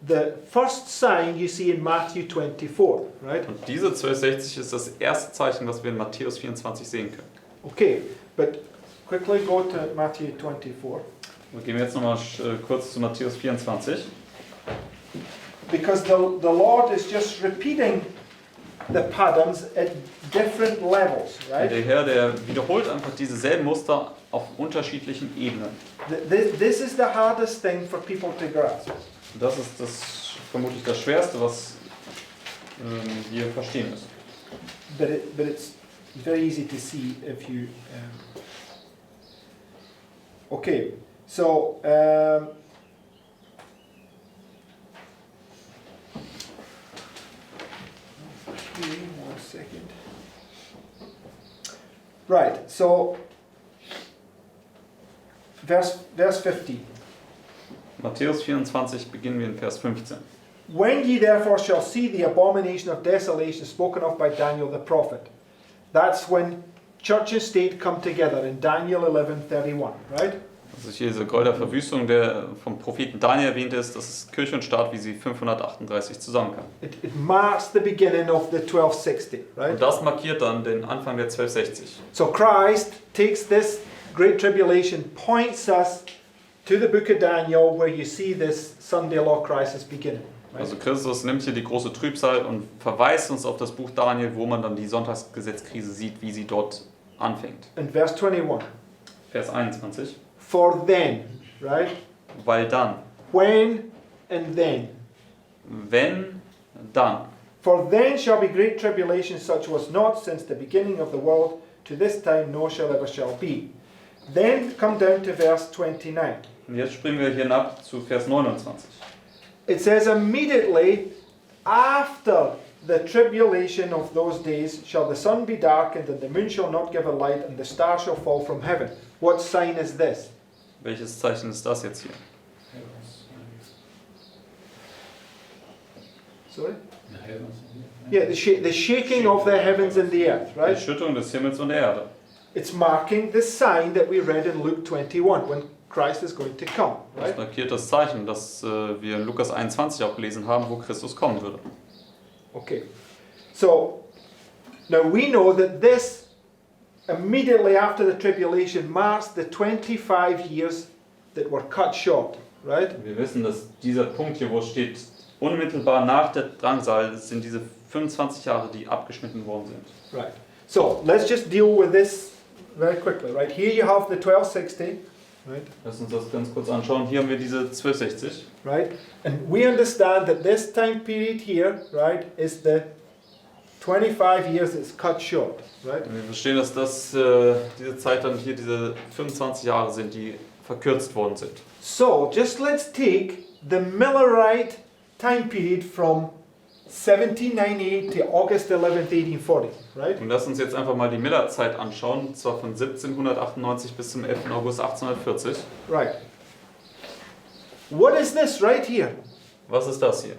the first sign you see in Matthew 24, right? Und diese 1260 ist das erste Zeichen, was wir in Matthäus 24 sehen können. Okay, but quickly go to Matthew 24. Wir gehen jetzt nochmal kurz zu Matthäus 24. Because the Lord is just repeating the patterns at different levels, right? Der Herr, der wiederholt einfach dieselben Muster auf unterschiedlichen Ebenen. This is the hardest thing for people to grasp. Und das ist vermutlich das Schwerste, was wir verstehen müssen. But it's very easy to see if you... Okay, so... one second. Right, so... Verse 15. Matthäus 24 beginnen wir in Vers 15. When ye therefore shall see the abomination of desolation spoken of by Daniel the prophet. That's when church and state come together in Daniel 11:31, right? Also hier diese Gräuel der Verwüstung, der vom Propheten Daniel erwähnt ist, das ist Kirche und Staat, wie sie 538 zusammenkamen. It marks the beginning of the 1260, right? Und das markiert dann den Anfang der 1260. So Christ takes this great tribulation, points us to the book of Daniel where you see this Sunday law crisis beginning. Right? Also Christus nimmt hier die große Trübsal und verweist uns auf das Buch Daniel, wo man dann die Sonntagsgesetzkrise sieht, wie sie dort anfängt. In verse 21. Vers 21. For then, right? Weil dann, When and then. wenn, dann. For then shall be great tribulation, such was not since the beginning of the world to this time, nor shall ever shall be. Then come down to verse 29. Und jetzt springen wir hier hinab zu Vers 29. It says, immediately after the tribulation of those days shall the sun be darkened, and the moon shall not give a light, and the stars shall fall from heaven. What sign is this? Welches Zeichen ist das jetzt hier? Sorry? Yeah, the shaking of the heavens and the earth, Die right? Erschütterung des Himmels und der Erde. It's marking the sign that we read in Luke 21 when Christ is going to come, Das right? markiert das Zeichen, das wir in Lukas 21 auch gelesen haben, wo Christus kommen würde. Okay. So, now we know that this immediately after the tribulation marks the 25 years that were cut short, right? Wir wissen, dass dieser Punkt hier, wo es steht, unmittelbar nach der Drangsal, sind diese 25 Jahre, die abgeschnitten worden sind. Right. So, let's just deal with this very quickly, right? Here you have the 1260, right? Lass uns das ganz kurz anschauen. Hier haben wir diese 1260. Right? And we understand that this time period here, right, is the 25 years it's cut short, right? Wir verstehen, dass diese Zeit dann hier diese 25 Jahre sind, die verkürzt worden sind. So just let's take the Millerite time period from 1798 to August 11th, 1840, right? Und lass uns jetzt einfach mal die Miller-Zeit anschauen, und zwar von 1798 bis zum 11. August 1840. Right. What is this right here? Was ist das hier?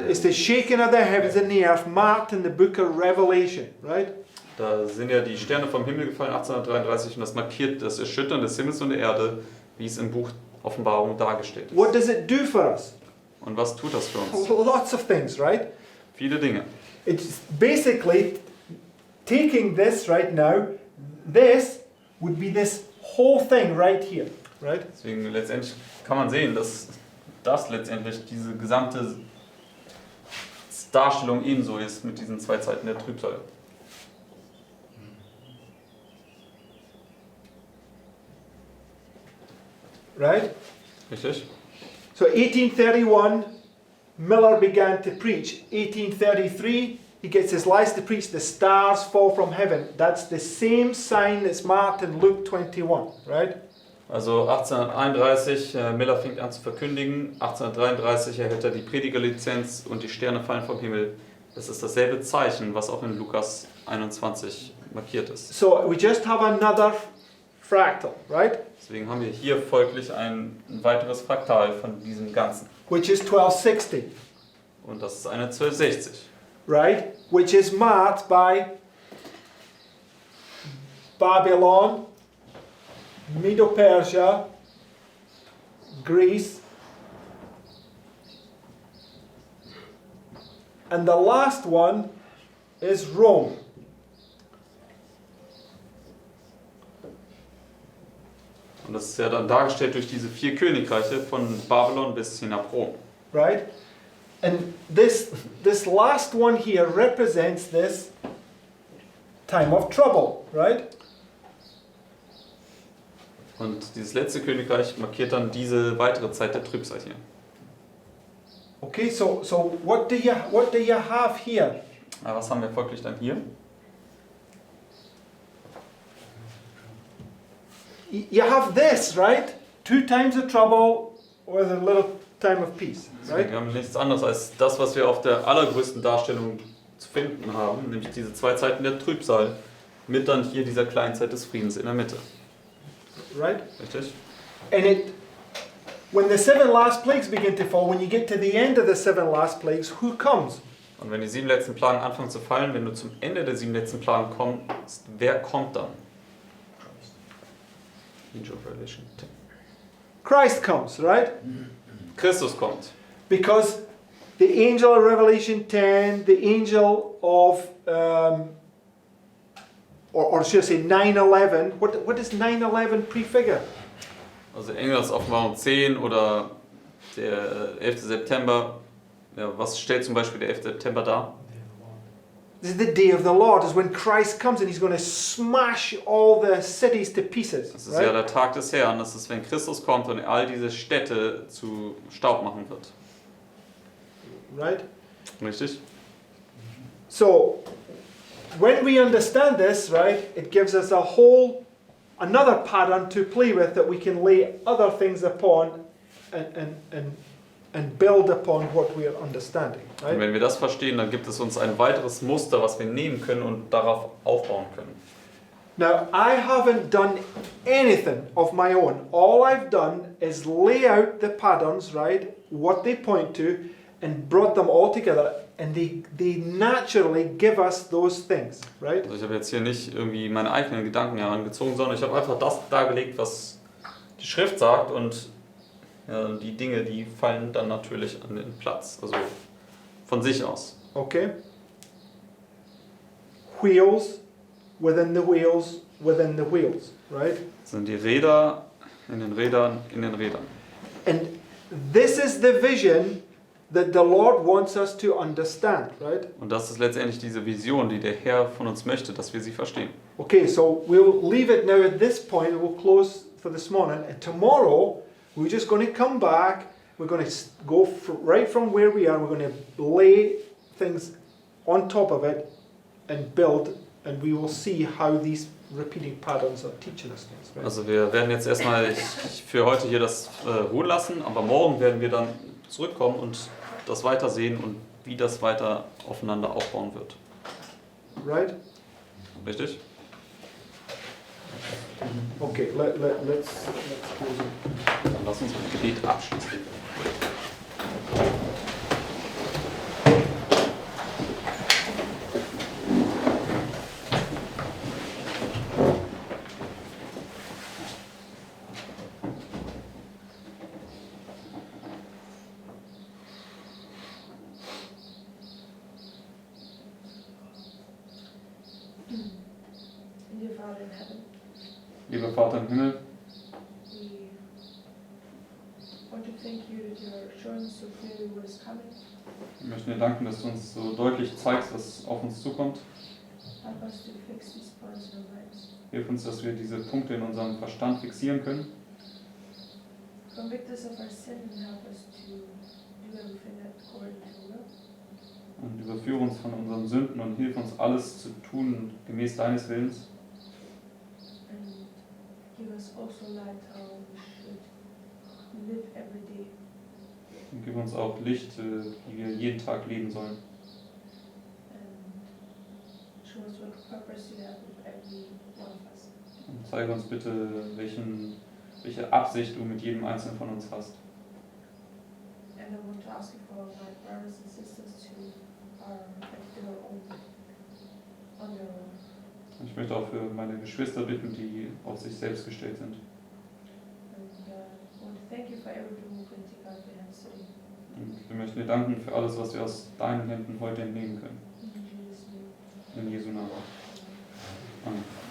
It's the shaking of the heavens and the earth marked in the book of Revelation, right? Da sind ja die Sterne vom Himmel gefallen 1833 und das markiert das Erschüttern des Himmels und der Erde, wie es im Buch Offenbarung dargestellt ist. What does it do for us? Und was tut das für uns? Lots of things, right? Viele Dinge. It's basically taking this right now, this would be this whole thing right here, right? Deswegen letztendlich kann man sehen, dass das letztendlich diese gesamte Darstellung ebenso ist mit diesen zwei Zeiten der Trübsal. Right? Richtig? So 1831, Miller began to preach. 1833, he gets his license to preach. The stars fall from heaven. That's the same sign that's marked in Luke 21, right? Also 1831, Miller fängt an zu verkündigen. 1833 erhält er die Predigerlizenz und die Sterne fallen vom Himmel. Das ist dasselbe Zeichen, was auch in Lukas 21 markiert ist. So we just have another fractal, right? Deswegen haben wir hier folglich ein weiteres Fraktal von diesem Ganzen. Which is 1260, Und das ist eine 1260. right? Which is marked by Babylon, Medo-Persia, Greece, and the last one is Rome. Und das ist ja dann dargestellt durch diese 4 Königreiche von Babylon bis hin nach Rom. Right? And this last one here represents this time of trouble, right? Und dieses letzte Königreich markiert dann diese weitere Zeit der Trübsal hier. Okay, so what do you have here? Aber was haben wir folglich dann hier? You have this, right? 2 times of trouble with a little time of peace, right? Wir haben nichts anderes als das, was wir auf der allergrößten Darstellung zu finden haben, nämlich diese 2 Zeiten der Trübsal mit dann hier dieser kleinen Zeit des Friedens in der Mitte. Right? Richtig? And when the 7 last plagues begin to fall, when you get to the end of the 7 last plagues, who comes? Und wenn die 7 letzten Plagen anfangen zu fallen, wenn du zum Ende der 7 letzten Plagen kommst, wer kommt dann? Angel of Revelation 10. Christ comes, right? Christus kommt. Because the angel of Revelation 10, the angel of, or should I say 9/11, what does 9/11 prefigure? Also Engel aus Offenbarung 10 oder der 11. September. Ja, was stellt zum Beispiel der 11. September dar? This is the day of the Lord, is when Christ comes and he's going to smash all the cities to pieces. Das ist ja der Tag des Herrn. Das ist, wenn Christus kommt und all diese Städte zu Staub machen wird. Right? Richtig? So, when we understand this, right, it gives us another pattern to play with that we can lay other things upon and build upon what we are understanding. Und Right? wenn wir das verstehen, dann gibt es uns ein weiteres Muster, was wir nehmen können und darauf aufbauen können. Now, I haven't done anything of my own. All I've done is lay out the patterns, right, what they point to, and brought them all together, and they naturally give us those things, right? Also ich habe jetzt hier nicht irgendwie meine eigenen Gedanken herangezogen, sondern ich habe einfach das dargelegt, was die Schrift sagt, und ja, die Dinge, die fallen dann natürlich an den Platz, also von sich aus. Okay? Wheels within the wheels within the wheels, right? Das sind die Räder in den Rädern in den Rädern. And this is the vision that the Lord wants us to understand, right? Und das ist letztendlich diese Vision, die der Herr von uns möchte, dass wir sie verstehen. Okay, so we'll leave it now at this point and we'll close for this morning. And tomorrow we're just going to come back we're going to go right from where we are, we're going to lay things on top of it and build, and we will see how these repeating patterns are teaching us things. Right? Also wir werden jetzt erstmal für heute hier das ruhen lassen, aber morgen werden wir dann zurückkommen und das weiter sehen und wie das weiter aufeinander aufbauen wird. Right? Richtig? Okay, let's close it. Dann lass uns mit Gebet abschließen. Dear Father in heaven, Lieber Vater im Himmel, we want to thank you that you are showing so clearly what is coming. wir möchten dir danken, dass du uns so deutlich zeigst, was auf uns zukommt. Help us to fix these points in our lives. Hilf uns, dass wir diese Punkte in unserem Verstand fixieren können. Convict us of our sin and help us to do everything according to your will. Und überführe uns von unseren Sünden und hilf uns, alles zu tun gemäß deines Willens. And give us also light how we should live every day. Und gib uns auch Licht, wie wir jeden Tag leben sollen. And show us what purpose you have with every one of us. Und zeige uns bitte, welche Absicht du mit jedem Einzelnen von uns hast. And I want to ask you for my brothers and sisters who are at their own, on their own. Und ich möchte auch für meine Geschwister bitten, die auf sich selbst gestellt sind. And I want to thank you for everything we can take out of your hands today. Und wir möchten dir danken für alles, was wir aus deinen Händen heute entnehmen können. In Jesus' name. In Jesu Namen. Amen.